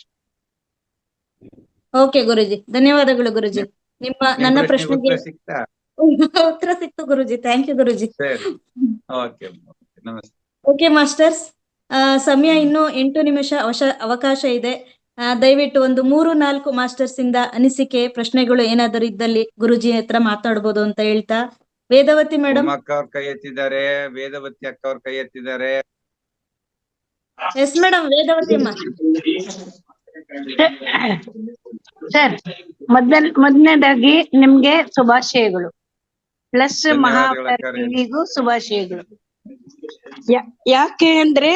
ಓಕೆ ಗುರುಜಿ, ಧನ್ಯವಾದಗಳು ಗುರುಜಿ. ನನ್ನ ಪ್ರಶ್ನೆಗೆ ಉತ್ತರ ಸಿಕ್ತು ಗುರುಜಿ. ಥ್ಯಾಂಕ್ ಯು ಗುರುಜಿ. ನಮಸ್ತೆ. ಓಕೆ ಮಾಸ್ಟರ್ಸ್, ಸಮಯ ಇನ್ನು 8 ನಿಮಿಷ ಅವಕಾಶ ಇದೆ. ದಯವಿಟ್ಟು ಒಂದು 3-4 ಮಾಸ್ಟರ್ಸ್ ಇಂದ ಅನಿಸಿಕೆ, ಪ್ರಶ್ನೆಗಳು ಏನಾದರೂ ಇದ್ದಲ್ಲಿ ಗುರುಜಿ ಹತ್ರ ಮಾತಾಡ್ಬೋದು ಅಂತ ಹೇಳ್ತಾ, ವೇದವತಿ ಮೇಡಮ್ ಅಕ್ಕ ಅವ್ರ ಕೈ ಎತ್ತಿದ್ದಾರೆ, ವೇದವತಿ ಅಕ್ಕ ಅವ್ರ ಕೈ ಎತ್ತಿದ್ದಾರೆ. ಎಸ್ ಮೇಡಮ್, ವೇದವತಿ ಅಮ್ಮ. ಸರ್, ಮೊದಲನೇದಾಗಿ ನಿಮ್ಗೆ ಶುಭಾಶಯಗಳು, ಪ್ಲಸ್ ಮಹಾಭಾರತಿಗೂ ಶುಭಾಶಯಗಳು. ಯಾಕೆ ಅಂದ್ರೆ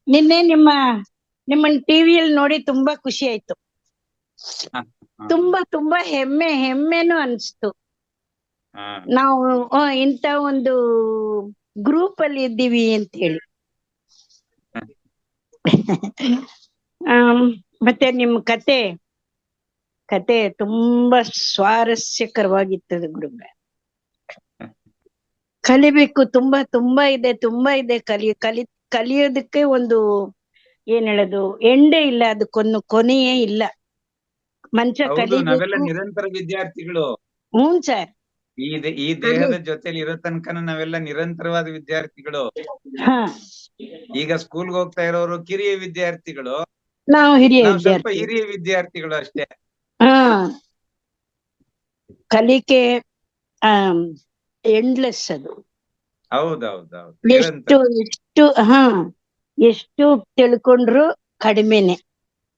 ನಿನ್ನೆ ನಿಮ್ಮನ್ನ ಟಿವಿಯಲ್ಲಿ ನೋಡಿ ತುಂಬಾ ಖುಷಿ ಆಯ್ತು. ತುಂಬಾ ಹೆಮ್ಮೆನೂ ಅನ್ಸ್ತು. ನಾವು ಇಂತ ಒಂದು ಗ್ರೂಪ್ ಅಲ್ಲಿ ಇದ್ದೀವಿ ಅಂತ ಹೇಳಿ. ಮತ್ತೆ ನಿಮ್ ಕತೆ ತುಂಬಾ ಸ್ವಾರಸ್ಯಕರವಾಗಿರ್ತದೆ ಗುರುಗ. ಕಲಿಬೇಕು, ತುಂಬಾ ಇದೆ ಕಲಿಯೋದಕ್ಕೆ ಒಂದು ಏನ್ ಹೇಳೋದು, ಎಂಡೇ ಇಲ್ಲ, ಅದಕ್ಕೊಂದು ಕೊನೆಯೇ ಇಲ್ಲ. ನಾವೆಲ್ಲ ನಿರಂತರ ವಿದ್ಯಾರ್ಥಿಗಳು. ಹ್ಞೂ ಸರ್, ಈ ದೇಹದ ಜೊತೆಲಿ ಇರೋ ತನಕ ನಾವೆಲ್ಲ ನಿರಂತರವಾದ ವಿದ್ಯಾರ್ಥಿಗಳು. ಈಗ ಸ್ಕೂಲ್ಗೆ ಹೋಗ್ತಾ ಇರೋರು ಕಿರಿಯ ವಿದ್ಯಾರ್ಥಿಗಳು, ನಾವು ಸ್ವಲ್ಪ ಹಿರಿಯ ವಿದ್ಯಾರ್ಥಿಗಳು ಅಷ್ಟೇ. ಕಲಿಕೆ ಎಂಡ್ಲೆಸ್ ಅದು. ಹೌದೌದೌದು. ಎಷ್ಟು ಎಷ್ಟು ಎಷ್ಟು ತಿಳ್ಕೊಂಡ್ರು ಕಡಿಮೆನೆ.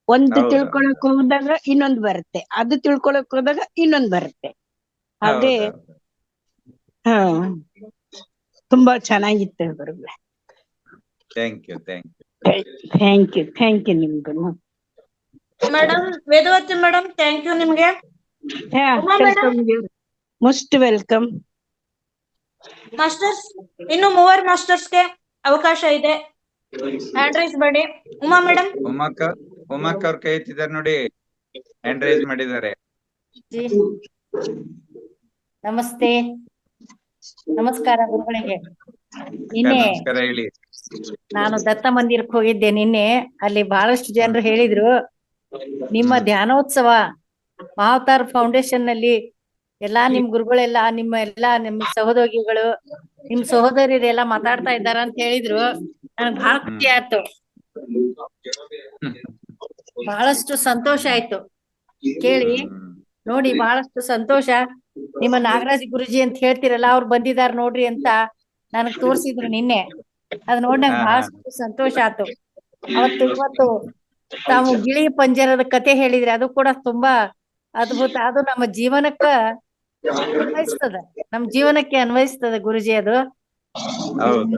ಒಂದು ಹೌದು. ತಿಳ್ಕೊಳಕ್ ಹೋದಾಗ ಇನ್ನೊಂದ್ ಬರುತ್ತೆ, ಅದು ತಿಳ್ಕೊಳಕ್ ಹೋದಾಗ ಇನ್ನೊಂದ್ ಬರುತ್ತೆ. ಹಾಗೆ ಹಾ ತುಂಬಾ ಚೆನ್ನಾಗಿತ್ತು ಗುರುಗಳೇ. Thank you thank you. Thank you ನಿಮ್ಗೂ. Madam Vedavathi madam, thank you ನಿಮ್ಗೆ. Most welcome. ಮಾಸ್ಟರ್ಸ್, ಇನ್ನು 3 ಮಾಸ್ಟರ್ಸ್ಗೆ ಅವಕಾಶ ಇದೆ, ಹ್ಯಾಂಡ್ ರೈಸ್ ಮಾಡಿ. ಉಮಾ ಮೇಡಮ್, ಉಮಾಕ್ ಅವ್ರ ಕೈ ಎತ್ತಿದ್ದಾರೆ ನೋಡಿ, ಹ್ಯಾಂಡ್ ರೈಸ್ ಮಾಡಿದ್ದಾರೆ. ನಮಸ್ತೆ, ನಮಸ್ಕಾರ ಗುರುಗಳಿಗೆ. ನಿನ್ನೆ ನಮಸ್ಕಾರ ಹೇಳಿ. ನಾನು ದತ್ತ ಮಂದಿರಕ್ಕೆ ಹೋಗಿದ್ದೆ. ನಿನ್ನೆ ಅಲ್ಲಿ ಬಹಳಷ್ಟು ಜನರು ಹೇಳಿದ್ರು, ನಿಮ್ಮ ಧ್ಯಾನೋತ್ಸವ ಮಹಾವತಾರ್ ಫೌಂಡೇಶನ್ ನಲ್ಲಿ ಎಲ್ಲಾ ನಿಮ್ ಗುರುಗಳೆಲ್ಲ ನಿಮ್ಮ ಸಹೋದ್ಯೋಗಿಗಳು, ನಿಮ್ ಸಹೋದರಿಯರೆಲ್ಲ ಮಾತಾಡ್ತಾ ಇದ್ದಾರ ಅಂತ ಹೇಳಿದ್ರು. ನನಗ್ ಬಹಳ ಖುಷಿ ಆಯ್ತು, ಬಹಳಷ್ಟು ಸಂತೋಷ ಆಯ್ತು ಕೇಳಿ ನೋಡಿ. ಬಹಳಷ್ಟು ಸಂತೋಷ. ನಿಮ್ಮ ನಾಗರಾಜ್ ಗುರುಜಿ ಅಂತ ಹೇಳ್ತಿರಲ್ಲ, ಅವ್ರು ಬಂದಿದಾರ ನೋಡ್ರಿ ಅಂತ ನನಗ್ ತೋರ್ಸಿದ್ರು ನಿನ್ನೆ. ಅದ್ ನೋಡಿ ನಂಗೆ ಬಹಳಷ್ಟು ಸಂತೋಷ ಆಯ್ತು. ಇವತ್ತು ತಾವು ಗಿಳಿ ಪಂಜರದ ಕತೆ ಹೇಳಿದ್ರೆ, ಅದು ಕೂಡ ತುಂಬಾ ಅದ್ಭುತ. ಅದು ನಮ್ಮ ಜೀವನಕ್ಕ ಅನ್ವಯಿಸ್ತದ, ನಮ್ ಜೀವನಕ್ಕೆ ಅನ್ವಯಿಸ್ತದ ಗುರುಜಿ ಅದು. ಹೌದು,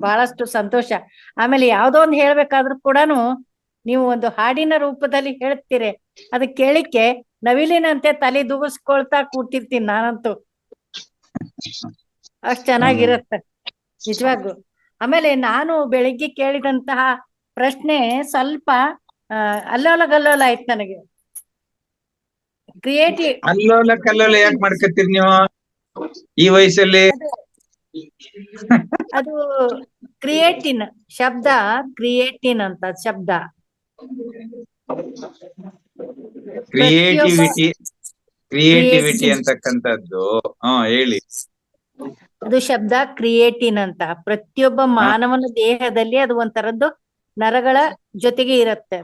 ಬಹಳಷ್ಟು ಸಂತೋಷ. ಆಮೇಲೆ ಯಾವ್ದೋ ಒಂದ್ ಹೇಳ್ಬೇಕಾದ್ರೂ ಕೂಡಾನು ನೀವು ಒಂದು ಹಾಡಿನ ರೂಪದಲ್ಲಿ ಹೇಳ್ತೀರಿ, ಅದ್ ಕೇಳಿಕ್ಕೆ ನವಿಲಿನಂತೆ ತಲೆ ದೂಗಿಸ್ಕೊಳ್ತಾ ಕೂತಿರ್ತೀನಿ ನಾನಂತೂ. ಅಷ್ಟ್ ಚೆನ್ನಾಗಿರತ್ತ ನಿಜವಾಗ್ಲು. ಆಮೇಲೆ ನಾನು ಬೆಳಿಗ್ಗೆ ಕೇಳಿದಂತಹ ಪ್ರಶ್ನೆ ಸ್ವಲ್ಪ ಅಲ್ಲೋಲ ಆಯ್ತು ನನಗೆ. ಕ್ರಿಯೇಟಿವ್ ಅಲ್ಲೋಲ ಕಲ್ಲೋಲ ಯಾಕೆ ಮಾಡ್ಕತ್ತೀರಿ ನೀವು ಈ ವಯಸ್ಸಲ್ಲಿ? ಅದು ಕ್ರಿಯೇಟಿನ್ ಶಬ್ದ, ಕ್ರಿಯೇಟಿನ್ ಅಂತ ಶಬ್ದ. ಕ್ರಿಯೇಟಿವಿಟಿ ಅಂತಕ್ಕಂಥದ್ದು. ಹೇಳಿ. ಅದು ಶಬ್ದ ಕ್ರಿಯೇಟಿನ್ ಅಂತ. ಪ್ರತಿಯೊಬ್ಬ ಮಾನವನ ದೇಹದಲ್ಲಿ ಅದು ಒಂಥರದ್ದು ನರಗಳ ಜೊತೆಗೆ ಇರತ್ತೆ.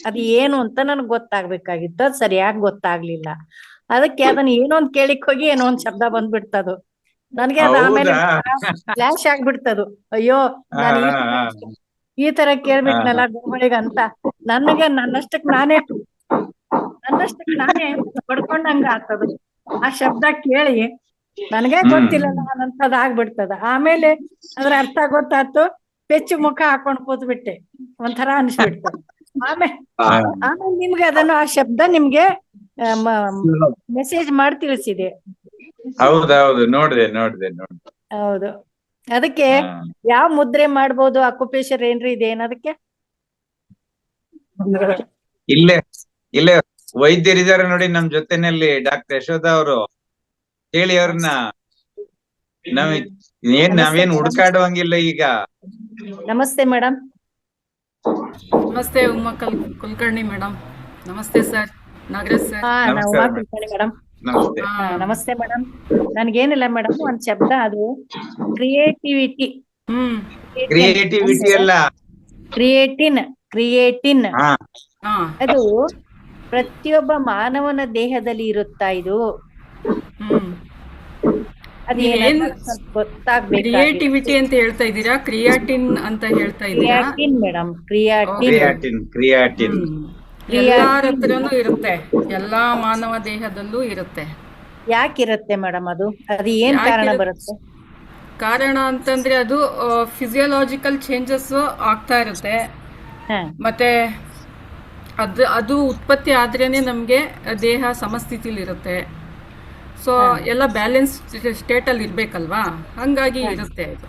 ಅದು ಏನು ಅಂತ ನನ್ಗೆ ಗೊತ್ತಾಗ್ಬೇಕಾಗಿತ್ತು, ಅದು ಸರಿಯಾಗಿ ಗೊತ್ತಾಗ್ಲಿಲ್ಲ. ಅದಕ್ಕೆ ಅದನ್ನ ಏನೊಂದ್ ಕೇಳಿಕ್ ಹೋಗಿ ಏನೋ ಒಂದ್ ಶಬ್ದ ಬಂದ್ಬಿಡ್ತದು ನನ್ಗೆ. ಅದು ಆಮೇಲೆ ಫ್ಲಾಶ್ ಆಗ್ಬಿಡ್ತದು, ಅಯ್ಯೋ ನಾನು ಈ ತರ ಕೇಳ್ಬಿಟ್ನಲ್ಲ ಗುರುಗಳಿಗಂತ. ನನಗೆ ನನ್ನಷ್ಟಕ್ ನಾನೇ ಪಡ್ಕೊಂಡಂಗ ಆಗ್ತದ. ಆ ಶಬ್ದ ಕೇಳಿ ನನಗೆ ಗೊತ್ತಿಲ್ಲಲ್ಲ ಅನ್ನಂಥದ್ ಆಗ್ಬಿಡ್ತದ. ಆಮೇಲೆ ಅದ್ರ ಅರ್ಥ ಗೊತ್ತಾಯ್ತು, ಪೆಚ್ಚು ಮುಖ ಹಾಕೊಂಡ್ ಕೂತ್ಬಿಟ್ಟೆ, ಒಂಥರ ಅನ್ಸ್ಬಿಡ್ತು. ಆಮೇಲೆ ನಿಮ್ಗೆ ಅದನ್ನು ಆ ಶಬ್ದ ನಿಮ್ಗೆ ಮೆಸೇಜ್ ಮಾಡಿ ತಿಳಿಸಿದೆ. ಹೌದೌದು, ನೋಡ್ದೆ. ಹೌದು. ಅದಕ್ಕೆ ಯಾವ ಮುದ್ರೆ ಮಾಡ್ಬೋದು, ಅಕ್ಯುಪೇಶರ್ ಏನ್ರಿ ಇದೇನ್ ಅದಕ್ಕೆ? ಇಲ್ಲೇ ವೈದ್ಯರಿದ್ದಾರೆ ನೋಡಿ ನಮ್ ಜೊತೆನಲ್ಲಿ, ಡಾಕ್ಟರ್ ಯಶೋಧ ಅವರು. ಹೇಳಿ ಅವ್ರನ್ನ. ನಾವೇನ್ ಹುಡ್ಕಾಡುವಂಗಿಲ್ಲ ಈಗ. ನಮಸ್ತೆ ಮೇಡಮ್. ನಮಸ್ತೆ ಉಮಾ ಕುಲಕರ್ಣಿ ಮೇಡಮ್. ನಮಸ್ತೆ sir, Nagaraj sir. Uma Kulkarni madam. ನಮಸ್ತೆ ಮೇಡಮ್. ನನ್ಗೇನಿಲ್ಲ ಮೇಡಮ್, ಒಂದ್ ಶಬ್ದ, ಅದು ಕ್ರಿಯೇಟಿವಿಟಿ. ಕ್ರಿಯೇಟಿವಿಟಿ ಅಲ್ಲ, ಕ್ರಿಯೇಟಿನ್. ಅದು ಪ್ರತಿಯೊಬ್ಬ ಮಾನವನ ದೇಹದಲ್ಲಿ ಇರುತ್ತಾ ಇದು? ಕ್ರಿಯೇಟಿವಿಟಿ ಅಂತ ಹೇಳ್ತಾ ಇದ್ದೀರಾ, ಕ್ರಿಯಾಟಿನ್ ಅಂತ ಹೇಳ್ತಾ ಇದ್ದೀರಾ? ಮೇಡಮ್, ಕ್ರಿಯಾಟಿನ್ ಎಲ್ಲಾರ ಹತ್ರನೂ ಇರುತ್ತೆ, ಎಲ್ಲಾ ಮಾನವ ದೇಹದಲ್ಲೂ ಇರುತ್ತೆ. ಯಾಕಿರುತ್ತೆ ಮೇಡಮ್ ಅದು ಏನ್ ಕಾರಣ ಬರುತ್ತೆ? ಕಾರಣ ಅಂತಂದ್ರೆ ಅದು ಫಿಸಿಯೋಲಾಜಿಕಲ್ ಚೇಂಜಸ್ ಆಗ್ತಾ ಇರುತ್ತೆ. ಮತ್ತೆ ಅದು ಉತ್ಪತ್ತಿ ಆದ್ರೇನೆ ನಮ್ಗೆ ದೇಹ ಸಮಸ್ಥಿತಿಲಿ ಇರುತ್ತೆ. ಸೊ ಎಲ್ಲ ಬ್ಯಾಲೆನ್ಸ್ ಸ್ಟೇಟ್ ಅಲ್ಲಿ ಇರ್ಬೇಕಲ್ವಾ, ಹಂಗಾಗಿ ಇರುತ್ತೆ ಇದು.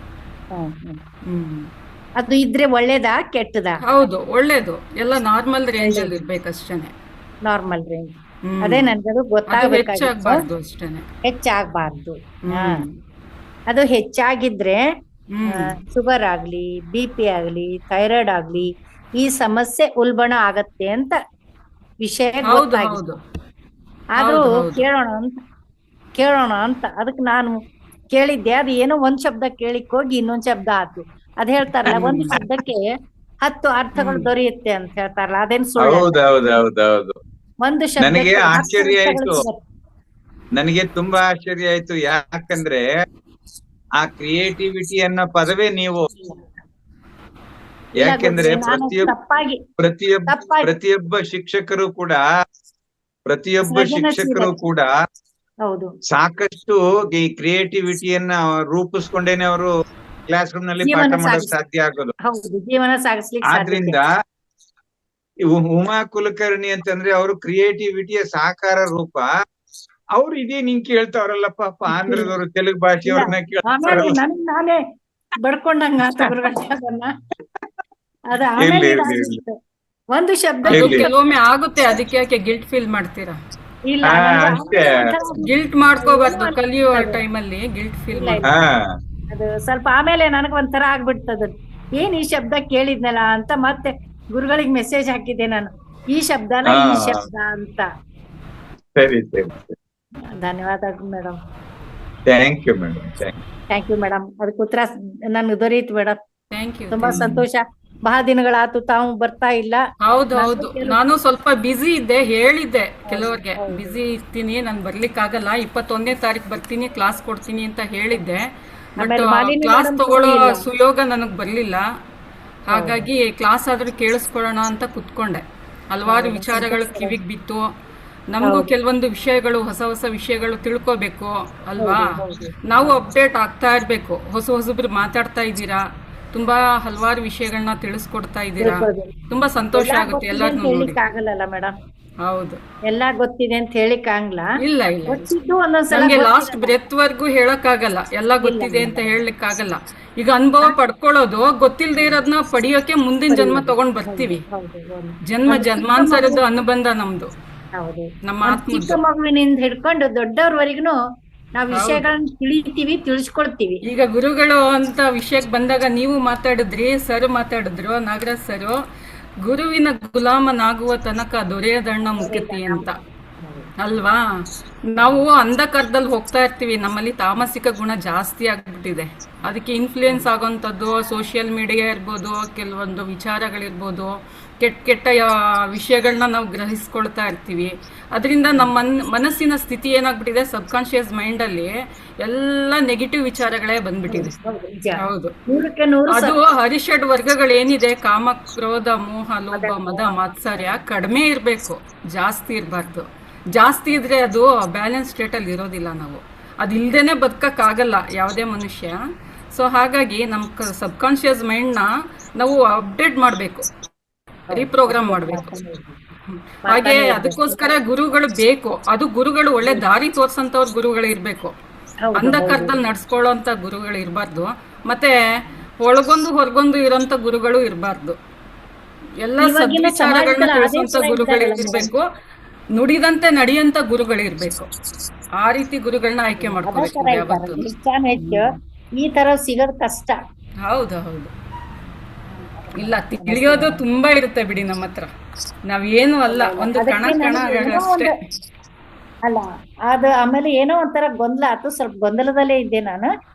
ಅದು ಇದ್ರೆ ಒಳ್ಳೇದಾ ಕೆಟ್ಟದಾ? ಹೌದು, ಒಳ್ಳೇದು. ಎಲ್ಲ ನಾರ್ಮಲ್ ರೇಂಜ್ ಅಲ್ಲಿ ಇರ್ಬೇಕಷ್ಟೇನೆ. Normal range. ಅದೇ ನನ್ಗದು ಗೊತ್ತಾಗಬೇಕಾಗಿತ್ತು, ಹೆಚ್ಚಾಗಬಾರ್ದು. ಅದು ಹೆಚ್ಚಾಗಿದ್ರೆ ಶುಗರ್ ಆಗ್ಲಿ, BP ಆಗ್ಲಿ, ಥೈರಾಯ್ಡ್ ಆಗ್ಲಿ, ಈ ಸಮಸ್ಯೆ ಉಲ್ಬಣ ಆಗತ್ತೆ ಅಂತ ವಿಷಯ ಗೊತ್ತಾಗಿತ್ತು. ಆದ್ರೂ ಕೇಳೋಣ ಅಂತ ಅದಕ್ಕೆ ನಾನು ಕೇಳಿದ್ದೆ. ಅದು ಏನೋ ಒಂದ್ ಶಬ್ದ ಕೇಳಿಕ್ ಹೋಗಿ ಇನ್ನೊಂದ್ ಶಬ್ದ ಆಯ್ತು. ಅದ್ ಹೇಳ್ತಾರಲ್ಲ, ಒಂದು ಶಬ್ದಕ್ಕೆ 10 ಅರ್ಥಗಳು ದೊರೆಯುತ್ತೆ ಅಂತ ಹೇಳ್ತಾರಲ್ಲ, ಅದೇನ್ ಸುಳ್ಳು? ಹೌದೌದೌದೌದು. ಒಂದು ಶಬ್ದಕ್ಕೆ ಆಶ್ಚರ್ಯ ಆಯ್ತು. ನನಗೆ ತುಂಬಾ ಆಶ್ಚರ್ಯ ಆಯ್ತು. ಯಾಕಂದ್ರೆ ಆ ಕ್ರಿಯೇಟಿವಿಟಿ ಅನ್ನೋ ಪದವೇ ನೀವು. ಯಾಕೆಂದ್ರೆ ತಪ್ಪಾಗಿ ಪ್ರತಿಯೊಬ್ಬ ಶಿಕ್ಷಕರು ಕೂಡ ಹೌದು ಸಾಕಷ್ಟು ಈ ಕ್ರಿಯೇಟಿವಿಟಿಯನ್ನ ರೂಪಿಸ್ಕೊಂಡೇನೆ ಅವರು ಕ್ಲಾಸ್ ರೂಮ್ ನಲ್ಲಿ ಪಾಠ ಮಾಡೋಕ್ ಸಾಧ್ಯ ಆಗೋದು. ಹೌದು, ಜೀವನ ಸಾಗಿಸ್ಲಿಕ್ಕೆ ಆದ್ರಿಂದ ಉಮಾ ಕುಲಕರ್ಣಿ ಅಂತಂದ್ರೆ ಅವರು ಕ್ರಿಯೇಟಿವಿಟಿಯ ಸಾಕಾರ ರೂಪ. ಅವ್ರು ಇದೇ ನಿಂಗೆ ಕೇಳ್ತಾವ್ರಲ್ಲಪ್ಪ, ಆಂಧ್ರದವರು ತೆಲುಗು ಭಾಷೆಯವ್ರನ್ನ ಕೇಳ್ತಾರಲ್ಲ. ನಾನೇ ಬಡ್ಕೊಂಡಂಗ ಅದ ಒಂದು ಶಬ್ದ ಕೆಲವೊಮ್ಮೆ ಆಗುತ್ತೆ, ಅದಕ್ಕೆ ಯಾಕೆ ಗಿಲ್ಟ್ ಫೀಲ್ ಮಾಡ್ತೀರಾ? ಇಲ್ಲ, ಅಷ್ಟೇ. ಗಿಲ್ಟ್ ಮಾಡ್ಕೋಬಾರ್ದು, ಕಲಿಯುವ ಟೈಮಲ್ಲಿ ಗಿಲ್ಟ್ ಫೀಲ್ ಅದು ಸ್ವಲ್ಪ ಆಮೇಲೆ ನನಗ್ ಒಂಥರ ಆಗ್ಬಿಡ್ತದ. ಏನ್ ಈ ಶಬ್ದ ಕೇಳಿದ್ನಲ್ಲ ಅಂತ ಮತ್ತೆ ಗುರುಗಳಿಗೆ ಮೆಸೇಜ್ ಹಾಕಿದ್ದೆ ನಾನು, ಈ ಶಬ್ದನ ಈ ಶಬ್ದ ಅಂತ. ಸರಿ ಸರಿ, ಧನ್ಯವಾದ madam. Thank you madam. Thank you madam. ಅದಕ್ಕೆ ಉತ್ತರ ನನ್ಗೆ ದೊರೆಯಿತು ಮೇಡಮ್. Thank you. ತುಂಬಾ ಸಂತೋಷ. ಬಹಳ ದಿನಗಳಾತು ತಾವು ಬರ್ತಾ ಇಲ್ಲ. ಹೌದು, ನಾನು ಸ್ವಲ್ಪ ಬಿಸಿ ಇದ್ದೆ, ಹೇಳಿದ್ದೆ ಕೆಲವ್ರಿಗೆ ಬಿಸಿ ಇರ್ತೀನಿ, ನಾನು ಬರ್ಲಿಕ್ಕಾಗಲ್ಲ, 21ನೇ ತಾರೀಕು ಬರ್ತೀನಿ, ಕ್ಲಾಸ್ ಕೊಡ್ತೀನಿ ಅಂತ ಹೇಳಿದ್ದೆ. ಬಟ್ ಕ್ಲಾಸ್ ತಗೊಳ್ಳೋ ಸುಯೋಗ ನನಗ್ ಬರ್ಲಿಲ್ಲ. ಹಾಗಾಗಿ ಕ್ಲಾಸ್ ಆದ್ರೂ ಕೇಳಿಸ್ಕೊಳ್ಳೋಣ ಅಂತ ಕುತ್ಕೊಂಡೆ. ಹಲವಾರು ವಿಚಾರಗಳು ಕಿವಿಗ್ ಬಿತ್ತು. ನಮಗೂ ಕೆಲವೊಂದು ವಿಷಯಗಳು, ಹೊಸ ಹೊಸ ವಿಷಯಗಳು ತಿಳ್ಕೋಬೇಕು ಅಲ್ವಾ? ನಾವು ಅಪ್ಡೇಟ್ ಆಗ್ತಾ ಇರ್ಬೇಕು. ಹೊಸಬ್ರು ಮಾತಾಡ್ತಾ ಇದ್ದೀರಾ, ತುಂಬಾ ಹಲವಾರು ವಿಷಯಗಳನ್ನ ತಿಳಿಸ್ಕೊಡ್ತಾ ಇದ್ದೀರಾ. ತುಂಬಾ ಸಂತೋಷ ಆಗುತ್ತೆ ಎಲ್ಲಾರ್ನು ನೋಡಿ. ಆಗಲ್ಲ ಮೇಡಮ್, ಹೌದು, ಎಲ್ಲಾ ಗೊತ್ತಿದೆ ಅಂತ ಹೇಳಿಕ್ ಆಗಲ್ಲ. ಇಲ್ಲ ನಮ್ಗೆ ಲಾಸ್ಟ್ ಬ್ರೆತ್ ವರ್ಗೂ ಹೇಳಕ್ ಆಗಲ್ಲ, ಎಲ್ಲ ಗೊತ್ತಿದೆ ಅಂತ ಹೇಳಲಿಕ್ ಆಗಲ್ಲ. ಈಗ ಅನುಭವ ಪಡ್ಕೊಳ್ಳೋದು, ಗೊತ್ತಿಲ್ಲದೆ ಇರೋದನ್ನ ಪಡಿಯೋಕೆ ಮುಂದಿನ ಜನ್ಮ ತಗೊಂಡ್ ಬರ್ತೀವಿ. ಜನ್ಮಾಂತರದ ಅನುಬಂಧ ನಮ್ದು, ನಮ್ಮ ಚಿಕ್ಕ ಮಗುವಿನಿಂದ ಹಿಡ್ಕೊಂಡು ದೊಡ್ಡವ್ರವರೆಗೂ ನಾವ್ ವಿಷಯಗಳನ್ನ ತಿಳಿತೀವಿ, ತಿಳಿಸ್ಕೊಡ್ತೀವಿ. ಈಗ ಗುರುಗಳು ಅಂತ ವಿಷಯಕ್ಕೆ ಬಂದಾಗ ನೀವು ಮಾತಾಡಿದ್ರಿ, ಸರ್ ಮಾತಾಡಿದ್ರು, ನಾಗರಾಜ್ ಸರ್, ಗುರುವಿನ ಗುಲಾಮನಾಗುವ ತನಕ ದೊರೆಯದಣ್ಣ ಮುಕ್ತಿ ಅಂತ ಅಲ್ವಾ? ನಾವು ಅಂಧಕಾರದಲ್ಲಿ ಹೋಗ್ತಾ ಇರ್ತೀವಿ, ನಮ್ಮಲ್ಲಿ ತಾಮಸಿಕ ಗುಣ ಜಾಸ್ತಿ ಆಗ್ಬಿಟ್ಟಿದೆ. ಅದಕ್ಕೆ ಇನ್ಫ್ಲೂಯೆನ್ಸ್ ಆಗೋಂಥದ್ದು ಸೋಷಿಯಲ್ ಮೀಡಿಯಾ ಇರ್ಬೋದು, ಕೆಲವೊಂದು ವಿಚಾರಗಳಿರ್ಬೋದು, ಕೆಟ್ಟ ವಿಷಯಗಳನ್ನ ನಾವು ಗ್ರಹಿಸ್ಕೊಳ್ತಾ ಇರ್ತೀವಿ. ಅದರಿಂದ ನಮ್ಮ ಮನಸ್ಸಿನ ಸ್ಥಿತಿ ಏನಾಗ್ಬಿಟ್ಟಿದೆ, ಸಬ್ಕಾನ್ಶಿಯಸ್ ಮೈಂಡಲ್ಲಿ ಎಲ್ಲ ನೆಗೆಟಿವ್ ವಿಚಾರಗಳೇ ಬಂದ್ಬಿಟ್ಟಿದೆ. ಹೌದು, ಅದು ಹರಿಷಡ್ ವರ್ಗಗಳೇನಿದೆ, ಕಾಮ, ಕ್ರೋಧ, ಮೋಹ, ಲೋಭ, ಮದ, ಮಾತ್ಸರ್ಯ ಕಡಿಮೆ ಇರಬೇಕು, ಜಾಸ್ತಿ ಇರಬಾರ್ದು. ಜಾಸ್ತಿ ಇದ್ರೆ ಅದು ಬ್ಯಾಲೆನ್ಸ್ ಸ್ಟೇಟಲ್ಲಿ ಇರೋದಿಲ್ಲ. ನಾವು ಅದಿಲ್ದೇನೆ ಬದುಕಕ್ಕಾಗಲ್ಲ ಯಾವುದೇ ಮನುಷ್ಯ. ಸೊ ಹಾಗಾಗಿ ನಮ್ಮ ಸಬ್ಕಾನ್ಶಿಯಸ್ ಮೈಂಡ್ನ ನಾವು ಅಪ್ಡೇಟ್ ಮಾಡಬೇಕು, ರೀಪ್ರೋಗ್ರಾಮ್ ಮಾಡಬೇಕು. ಹಾಗೆ ಅದಕ್ಕೋಸ್ಕರ ಗುರುಗಳು ಬೇಕು. ಅದು ಗುರುಗಳು ಒಳ್ಳೆ ದಾರಿ ತೋರ್ಸಂತವ್ರ ಗುರುಗಳು ಇರ್ಬೇಕು, ಅಂಧಕಾರದಲ್ಲಿ ನಡ್ಸ್ಕೊಳ್ಳೋ ಅಂತ ಗುರುಗಳು ಇರಬಾರ್ದು. ಮತ್ತೆ ಒಳಗೊಂದು ಹೊರಗೊಂದು ಇರೋಂಥ ಗುರುಗಳು ಇರಬಾರ್ದು. ಎಲ್ಲ ಸದ್ವಿಚಾರಗಳನ್ನ ತಿಳಿಸೋಂಥ ಗುರುಗಳು ಇರ್ಬೇಕು, ನುಡಿದಂತೆ ನಡೆಯಂತ ಗುರುಗಳಿರ್ಬೇಕು. ಆ ರೀತಿ ಗುರುಗಳನ್ನ ಆಯ್ಕೆ ಮಾಡ್ಕೋಬೇಕು ಯಾವತ್ತು. ಈ ತರ ಸಿಗೋದು ಕಷ್ಟ. ಹೌದು, ಇಲ್ಲ ತಿಳಿಯೋದು ತುಂಬಾ ಇರುತ್ತೆ ಬಿಡಿ ನಮ್ಮ ಹತ್ರ. ನಾವೇನು ಅಲ್ಲ, ಒಂದು ಕಣ ಅಷ್ಟೇ. ಅಲ್ಲ, ಅದು ಆಮೇಲೆ ಏನೋ ಒಂಥರ ಗೊಂದಲ ಆಯ್ತು, ಸ್ವಲ್ಪ ಗೊಂದಲದಲ್ಲೇ ಇದ್ದೆ ನಾನು.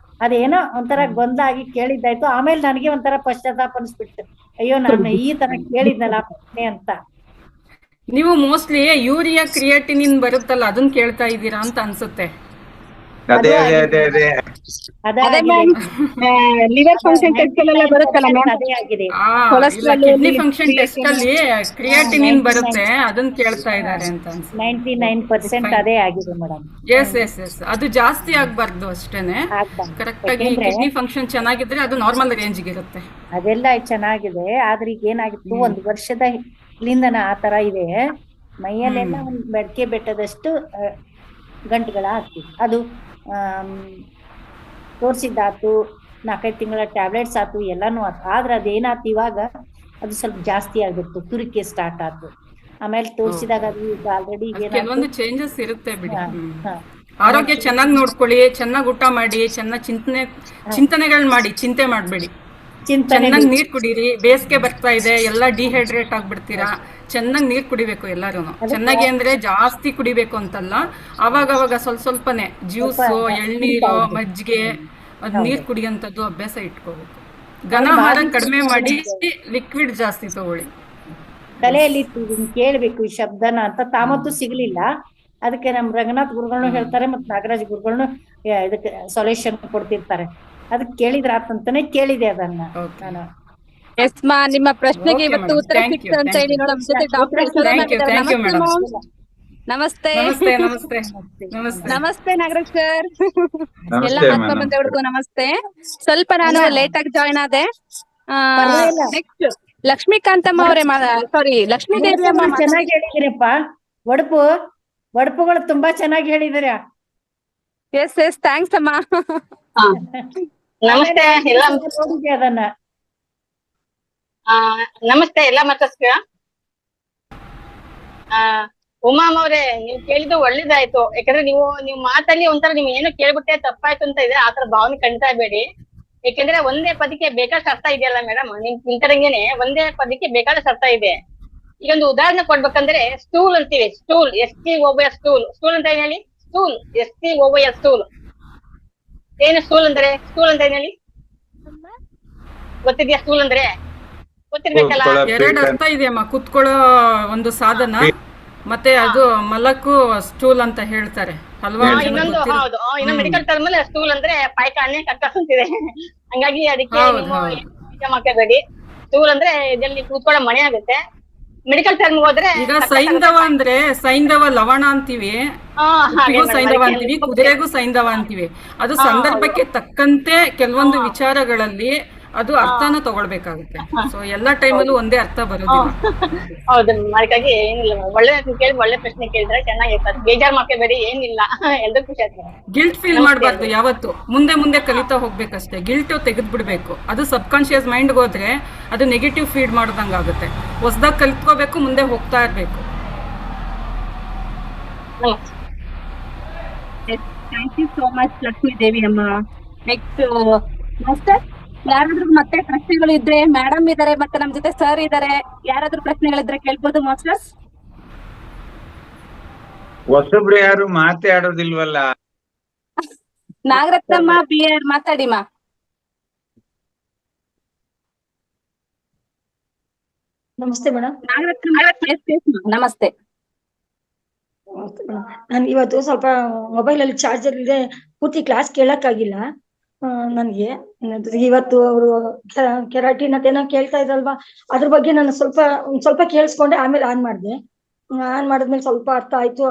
ಅದೇನೋ ಒಂಥರ ಗೊಂದಲ ಆಗಿ ಕೇಳಿದ್ದಾಯ್ತು. ಆಮೇಲೆ ನನಗೆ ಒಂಥರ ಪಶ್ಚಾತ್ತಾಪ ಅನ್ಸ್ಬಿಟ್ಟು, ಅಯ್ಯೋ ನಾನು ಈ ತರ ಕೇಳಿದ್ನಲ್ಲ ಅಂತ. ನೀವು ಮೋಸ್ಟ್ಲಿ ಯೂರಿಯಾ ಕ್ರಿಯೇಟಿನಿನ್ ಬರುತ್ತಲ್ಲ, ಅದನ್ನ ಕೇಳ್ತಾ ಇದ್ದೀರಾ ಅಂತ ಅನ್ಸುತ್ತೆ. ಲಿವರ್ ಫಂಕ್ಷನ್ ಟೆಸ್ಟ್ ಅಲ್ಲೆಲ್ಲ ಬರುತ್ತಲ್ಲ ಮ್ಯಾಮ್, ಅದೇ ಆಗಿದೆ. ಕಿಡ್ನಿ ಫಂಕ್ಷನ್ ಟೆಸ್ಟ್ ಅಲ್ಲಿ ಕ್ರಿಯೇಟಿನಿನ್ ಬರುತ್ತೆ, ಅದನ್ನ ಕೇಳ್ತಾ ಇದ್ದಾರೆ ಅಂತ ಅನ್ಸುತ್ತೆ. 99% ಅದೇ ಆಗಿದೆ ಮೇಡಮ್. ಎಸ್ ಅದು ಜಾಸ್ತಿ ಆಗ್ಬಾರ್ದು ಅಷ್ಟೇನೆ. ಕರೆಕ್ಟ್ ಆಗಿ ಕಿಡ್ನಿ ಫಂಕ್ಷನ್ ಚೆನ್ನಾಗಿದ್ರೆ ಅದು ನಾರ್ಮಲ್ ರೇಂಜ್ಗೆ ಇರುತ್ತೆ. ಅದೆಲ್ಲ ಚೆನ್ನಾಗಿದೆ. ಆದ್ರೆ ಈಗ ಏನಾಗಿತ್ತು, 1 ವರ್ಷದ ಇಲ್ಲಿಂದನ ಆ ತರ ಇದೆ. ಮೈಯಲ್ಲೆಲ್ಲ ಒಂದು ಬೆಡ್ಕೆ ಬೆಟ್ಟದಷ್ಟು ಗಂಟುಗಳ ಆಗ್ತಿದೆ. ಅದು ತೋರ್ಸಿದ್ದಾತು, 4-5 ತಿಂಗಳ ಟ್ಯಾಬ್ಲೆಟ್ಸ್ ಆತು, ಎಲ್ಲಾನು ಆತು. ಆದ್ರೆ ಅದೇನಾತು, ಇವಾಗ ಅದು ಸ್ವಲ್ಪ ಜಾಸ್ತಿ ಆಗ್ಬಿಟ್ಟು ತುರಿಕೆ ಸ್ಟಾರ್ಟ್ ಆತು. ಆಮೇಲೆ ತೋರ್ಸಿದಾಗ ಅದು ಆಲ್ರೆಡಿ ಕೆಲವೊಂದು ಚೇಂಜಸ್ ಇರುತ್ತೆ ಬಿಡಿ. ಆರೋಗ್ಯ ಚೆನ್ನಾಗಿ ನೋಡ್ಕೊಳ್ಳಿ, ಚೆನ್ನಾಗಿ ಊಟ ಮಾಡಿ, ಚೆನ್ನಾಗಿ ಚಿಂತನೆಗಳನ್ನ ಮಾಡಿ, ಚಿಂತೆ ಮಾಡ್ಬೇಡಿ. ಚೆನ್ನಾಗಿ ನೀರ್ ಕುಡೀರಿ. ಬೇಸಿಗೆ ಬರ್ತಾ ಇದೆ, ಎಲ್ಲ ಡಿಹೈಡ್ರೇಟ್ ಆಗ್ಬಿಡ್ತೀರಾ. ಚೆನ್ನಾಗಿ ನೀರ್ ಕುಡಿಬೇಕು ಎಲ್ಲಾರು. ಚೆನ್ನಾಗಿ ಅಂದ್ರೆ ಜಾಸ್ತಿ ಕುಡಿಬೇಕು ಅಂತಲ್ಲ, ಅವಾಗ ಸ್ವಲ್ಪನೇ ಜ್ಯೂಸು, ಎಳ್ನೀರು, ಮಜ್ಜಿಗೆ, ಅದ್ ನೀರ್ ಕುಡಿಯಂತದ್ದು ಅಭ್ಯಾಸ ಇಟ್ಕೋಬೇಕು. ಘನಾಹಾರ ಕಡಿಮೆ ಮಾಡಿ, ಲಿಕ್ವಿಡ್ ಜಾಸ್ತಿ ತಗೊಳ್ಳಿ. ತಲೆಯಲ್ಲಿ ಕೇಳ್ಬೇಕು ಈ ಶಬ್ದನ ಅಂತ ತಾಮತ್ತು ಸಿಗ್ಲಿಲ್ಲ. ಅದಕ್ಕೆ ನಮ್ ರಂಗನಾಥ್ ಗುರುಗಳು ಹೇಳ್ತಾರೆ ಮತ್ ನಾಗರಾಜ್ ಗುರುಗಳು ಇದಕ್ಕೆ ಸೊಲ್ಯೂಷನ್ ಕೊಡ್ತಿರ್ತಾರೆ. ಅದಕ್ಕೆ ಕೇಳಿದ್ರ ಆತಂತಾನೆ ಕೇಳಿದೆ ಅದನ್ನ ನಾನು. ಎಸ್ ಮಾ, ನಿಮ್ಮ ಪ್ರಶ್ನೆಗೆ Okay, ಇವತ್ತು madam. ಉತ್ತರ Thank ಸಿಕ್ತು you, ಅಂತ thank ಹೇಳಿ you. ನೋಡಮ್ ಜೊತೆ doctor Yashoda Thank ma'am you, ಇದ್ದಾರೆ. thank you, ನಮಸ್ತೆ madam. ಮ್ಯಾಮ್. ನಮಸ್ತೆ ನಮಸ್ತೆ ನಮಸ್ತೆ ನಮಸ್ತೆ. ನಮಸ್ತೆ ನಾಗರಾಜ್ ಸರ್. ಎಲ್ಲ ನಮಸ್ತೆ ಆತ್ಮ madam. ಬಂದವ್ರಿಗೂ ನಮಸ್ತೆ. ಸ್ವಲ್ಪ ನಾನು ಲೇಟ್ ಆಗಿ ಜಾಯ್ನ್ ಆದೆ. ಪರವಾಗಿಲ್ಲ. ನೆಕ್ಸ್ಟ್ ಲಕ್ಷ್ಮೀಕಾಂತಮ್ಮ ಅವರೇ ಸಾರಿ ಲಕ್ಷ್ಮೀ ದೇವಿ ಅಮ್ಮ ಚೆನ್ನಾಗಿ ಹೇಳಿದಿರಪ್ಪ. ಒಡಪುಗಳು ತುಂಬಾ ಚೆನ್ನಾಗಿ ಹೇಳಿದಿರ. ಎಸ್ ಎಸ್ ಥ್ಯಾಂಕ್ಸ್ ಅಮ್ಮ. ನಮಸ್ತೆ ಎಲ್ಲ ನೋಡಿದ್ದೆ ಅದನ್ನ. ನಮಸ್ತೆ ಎಲ್ಲ ಮಾತಾಡ್ಸ್ತೀರ. ಉಮಾಮ್ ಅವ್ರೆ, ನೀವ್ ಕೇಳಿದ್ದು ಒಳ್ಳೇದಾಯ್ತು. ಯಾಕಂದ್ರೆ ನೀವು ಮಾತಲ್ಲಿ ಒಂಥರ ನೀವ್ ಏನೋ ಕೇಳ್ಬಿಟ್ಟೆ ತಪ್ಪಾಯ್ತು ಅಂತ ಇದೆ, ಆತರ ಭಾವನೆ ಕಂಡ್ತಾ ಬೇಡಿ. ಯಾಕಂದ್ರೆ ಒಂದೇ ಪದಕ್ಕೆ ಬೇಕಾದಷ್ಟು ಅರ್ಥ ಇದೆಯಲ್ಲ ಮೇಡಮ್, ನಿಮ್ ಕಡೆಗೇನೆ ಒಂದೇ ಪದಕ್ಕೆ ಬೇಕಾದಷ್ಟು ಅರ್ಥ ಇದೆ. ಈಗ ಒಂದು ಉದಾಹರಣೆ ಕೊಡ್ಬೇಕಂದ್ರೆ ಸ್ಟೂಲ್ ಅಂತೀವಿ, ಸ್ಟೂಲ್ STOOL ಸ್ಟೂಲ್ ಅಂತ ಏನ್ ಹೇಳಿ? ಸ್ಟೂಲ್ STOOL ಸ್ಟೂಲ್ ಏನು? ಸ್ಟೂಲ್ ಅಂದ್ರೆ ಸ್ಟೂಲ್ ಅಂತ ಏನ್ ಹೇಳಿ? ಗೊತ್ತಿದ್ಯಾ ಸ್ಟೂಲ್ ಅಂದ್ರೆ? ಗೊತ್ತಿರ್ಬೇಕಲ್ಲ. ಎರಡು ಅರ್ಥ ಇದೆಯಮ್ಮ. ಕುತ್ಕೊಳ್ಳೋ ಒಂದು ಸಾಧನ, ಮತ್ತೆ ಅದು ಮಲಕ್ಕೂ ಸ್ಟೂಲ್ ಅಂತ ಹೇಳ್ತಾರೆ ಅಲ್ವಾ? ಇನ್ನೊಂದು ಹೌದು, ಇನ್ನೊಂದು ಮೆಡಿಕಲ್ ಟರ್ಮ್ ಅಲ್ಲಿ ಸ್ಟೂಲ್ ಅಂದ್ರೆ ಪಾಯ್ಕಾನೆ ಕಕ್ಕಸ್ ಅಂತಿದೆ. ಹಂಗಾಗಿ ಅದಕ್ಕೆ ನೀವು ಮಾಡ್ಕೋಬೇಡಿ. ಸ್ಟೂಲ್ ಅಂದ್ರೆ ಇದರಲ್ಲಿ ಕೂತ್ಕೊಳ್ಳೋ ಮನೆ ಆಗುತ್ತೆ. ಮೆಡಿಕಲ್ ಟರ್ಮ್ ಹೋದ್ರೆ ಈಗ ಸೈಂಧವ ಅಂದ್ರೆ ಸೈಂಧವ ಲವಣ ಅಂತೀವಿ, ಸೈಂಧವ ಅಂತೀವಿ, ಕುದುರೆಗೂ ಸೈಂಧವ ಅಂತೀವಿ. ಅದು ಸಂದರ್ಭಕ್ಕೆ ತಕ್ಕಂತೆ ಕೆಲವೊಂದು ವಿಚಾರಗಳಲ್ಲಿ ಅದು ಅರ್ಥನ ತಗೊಳ್ಬೇಕಾಗುತ್ತೆ. ಸೊ ಎಲ್ಲಾ ಟೈಮಲ್ಲೂ ಒಂದೇ ಅರ್ಥ ಬರೋದಿಲ್ಲ. ಹೌದು, ಅದಕ್ಕಾಗಿ ಏನಿಲ್ಲ, ಒಳ್ಳೆ ಕೇಳಿ ಒಳ್ಳೆ ಪ್ರಶ್ನೆ ಕೇಳಿದ್ರೆ ಚೆನ್ನಾಗಿರ್ತದೆ. ಬೇಜಾರ್ ಮಾಡ್ಕೋಬೇಡಿ, ಏನಿಲ್ಲ, ಎಲ್ರೂ ಖುಷಿ ಆಗ್ತದೆ. ಗಿಲ್ಟ್ ಫೀಲ್ ಮಾಡಬಾರ್ದು ಯಾವತ್ತು. ಮುಂದೆ ಕಲಿತಾ ಹೋಗ್ಬೇಕಷ್ಟೇ. ಗಿಲ್ಟ್ ತೆಗೆದು ಬಿಡ್ಬೇಕು. ಅದು ಸಬ್ ಕಾನ್ಶಿಯಸ್ ಮೈಂಡ್ಗೆ ಹೋದ್ರೆ ಅದು ನೆಗೆಟಿವ್ ಫೀಡ್ ಮಾಡ್ದಂಗೆ ಆಗುತ್ತೆ. ಹೊಸದಾಗಿ ಕಲಿತ್ಕೋಬೇಕು, ಮುಂದೆ ಹೋಗ್ತಾ ಇರ್ಬೇಕು. Thank you so much Lakshmi Devi ಅಮ್ಮ. ನೆಕ್ಸ್ಟ್ ಮಾಸ್ಟರ್, ಯಾರಾದ್ರೂ ಮತ್ತೆ ಪ್ರಶ್ನೆಗಳು ಇದ್ರೆ, ಮೇಡಮ್ ಇದಾರೆ ಮತ್ತೆ ನಮ್ ಜೊತೆ ಸರ್ ಇದಾರೆ, ಯಾರಾದ್ರೂ ಪ್ರಶ್ನೆಗಳಿದ್ರೆ ಕೇಳ್ಬೋದು ಮಾಸ್ಟರ್ಸ್. ಹೊಸಬ್ರು ಯಾರು ಮಾತೇ ಆಡೋದಿಲ್ವಲ್ಲ? ನಾಗರತ್ನಮ್ಮ BR ಮಾತಾಡಿಮಾ. ನಮಸ್ತೆ ಮೇಡಮ್. ನಮಸ್ತೆ. ನಾನು ಇವತ್ತು ಸ್ವಲ್ಪ ಮೊಬೈಲ್ ಅಲ್ಲಿ ಚಾರ್ಜರ್ ಇದೆ, ಪೂರ್ತಿ ಕ್ಲಾಸ್ ಕೇಳಕ್ಕಾಗಿಲ್ಲ. ನನ್ಗೆ ಇವತ್ತು ಅವರು ಕೆರಾಟಿನ್ ಅದೇನೋ ಕೇಳ್ತಾ ಇದ್ರಲ್ವಾ, ಅದ್ರ ಬಗ್ಗೆ ನಾನು ಸ್ವಲ್ಪ ಕೇಳಿಸ್ಕೊಂಡೆ, ಆಮೇಲೆ ಆನ್ ಮಾಡಿದ್ಮೇಲೆ ಸ್ವಲ್ಪ ಅರ್ಥ ಆಯ್ತು,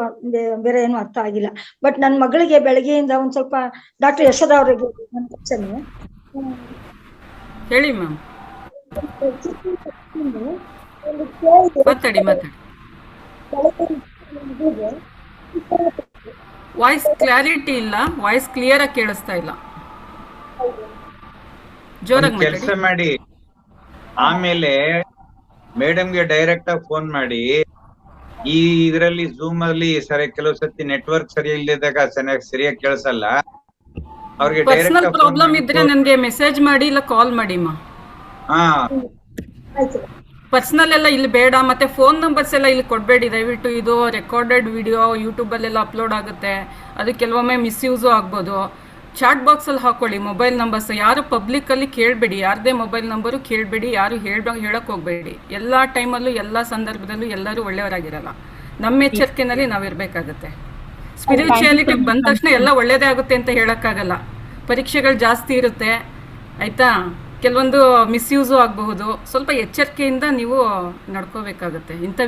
ಬೇರೆ ಏನು ಅರ್ಥ ಆಗಿಲ್ಲ. ಬಟ್ ನನ್ ಮಗಳಿಗೆ ಬೆಳಗ್ಗೆಯಿಂದ ಒಂದ್ ಸ್ವಲ್ಪ ಡಾಕ್ಟರ್ ಯಶೋಧ ಅವ್ರಿಗೆ ನನ್ನ ಕ್ವಶನ್ ಹೇಳಿ ಮ್ಯಾಮ್. ಮಾತಾಡಿ. ವಾಯ್ಸ್ ಕ್ಲಾರಿಟಿ ಇಲ್ಲ, ವಾಯ್ಸ್ ಕ್ಲಿಯರ್ ಆಗಿ ಕೇಳಿಸ್ತಾ ಇಲ್ಲ. ಜೋರಾಗಿ ಕೆಲಸ ಮಾಡಿ, ಆಮೇಲೆ ಮೇಡಮ್ಗೆ ಡೈರೆಕ್ಟ್ ಆಗಿ ಫೋನ್ ಮಾಡಿ. ಈ ಇದರಲ್ಲಿ ಝೂಮ್ ಅಲ್ಲಿ ಕೆಲವು ಸತಿ ನೆಟ್ವರ್ಕ್ ಸರಿ ಇಲ್ಲದಾಗ ಸರಿಯಾಗಿ ಕೇಳಿಸಲ್ಲ. ಅವ್ರಿಗೆ ಪರ್ಸನಲ್ ಪ್ರಾಬ್ಲಮ್ ಇದ್ರೆ ನನಗೆ ಮೆಸೇಜ್ ಮಾಡಿ, ಇಲ್ಲ ಕಾಲ್ ಮಾಡಿ ಮಾ. ಪರ್ಸನಲ್ ಎಲ್ಲ ಇಲ್ಲಿ ಬೇಡ. ಮತ್ತೆ ಫೋನ್ ನಂಬರ್ಸ್ ಎಲ್ಲ ಇಲ್ಲಿ ಕೊಡಬೇಡಿ ದಯವಿಟ್ಟು. ಇದು ರೆಕಾರ್ಡೆಡ್ ವಿಡಿಯೋ ಯೂಟ್ಯೂಬ್ ಅಲ್ಲೆಲ್ಲ ಅಪ್ಲೋಡ್ ಆಗುತ್ತೆ. ಅದು ಕೆಲವೊಮ್ಮೆ ಮಿಸ್ಯೂಸು ಆಗ್ಬೋದು. ಚಾಟ್ ಬಾಕ್ಸ್ ಅಲ್ಲಿ ಹಾಕೊಳ್ಳಿ ಮೊಬೈಲ್ ನಂಬರ್ಸ್. ಯಾರು ಪಬ್ಲಿಕ್ ಅಲ್ಲಿ ಕೇಳಬೇಡಿ, ಯಾರದೇ ಮೊಬೈಲ್ ನಂಬರು ಕೇಳಬೇಡಿ, ಯಾರು ಹೇಳಕ್ ಹೋಗ್ಬೇಡಿ. ಎಲ್ಲಾ ಟೈಮಲ್ಲೂ ಎಲ್ಲಾ ಸಂದರ್ಭದಲ್ಲೂ ಎಲ್ಲರೂ ಒಳ್ಳೆಯವರಾಗಿರಲ್ಲ. ನಮ್ಮ ಎಚ್ಚರಿಕೆನಲ್ಲಿ ನಾವಿರ್ಬೇಕಾಗತ್ತೆ. ಸ್ಪಿರಿಚುಯಾಲಿಟಿ ಬಂದ ತಕ್ಷಣ ಎಲ್ಲ ಒಳ್ಳೇದೇ ಆಗುತ್ತೆ ಅಂತ ಹೇಳಕ್ಕಾಗಲ್ಲ. ಪರೀಕ್ಷೆಗಳು ಜಾಸ್ತಿ ಇರುತ್ತೆ, ಆಯ್ತಾ? ಕೆಲವೊಂದು ಮಿಸ್ಯೂಸು ಆಗಬಹುದು. ಸ್ವಲ್ಪ ಎಚ್ಚರಿಕೆಯಿಂದ ನೀವು ನಡ್ಕೋಬೇಕಾಗತ್ತೆ ಇಂಥ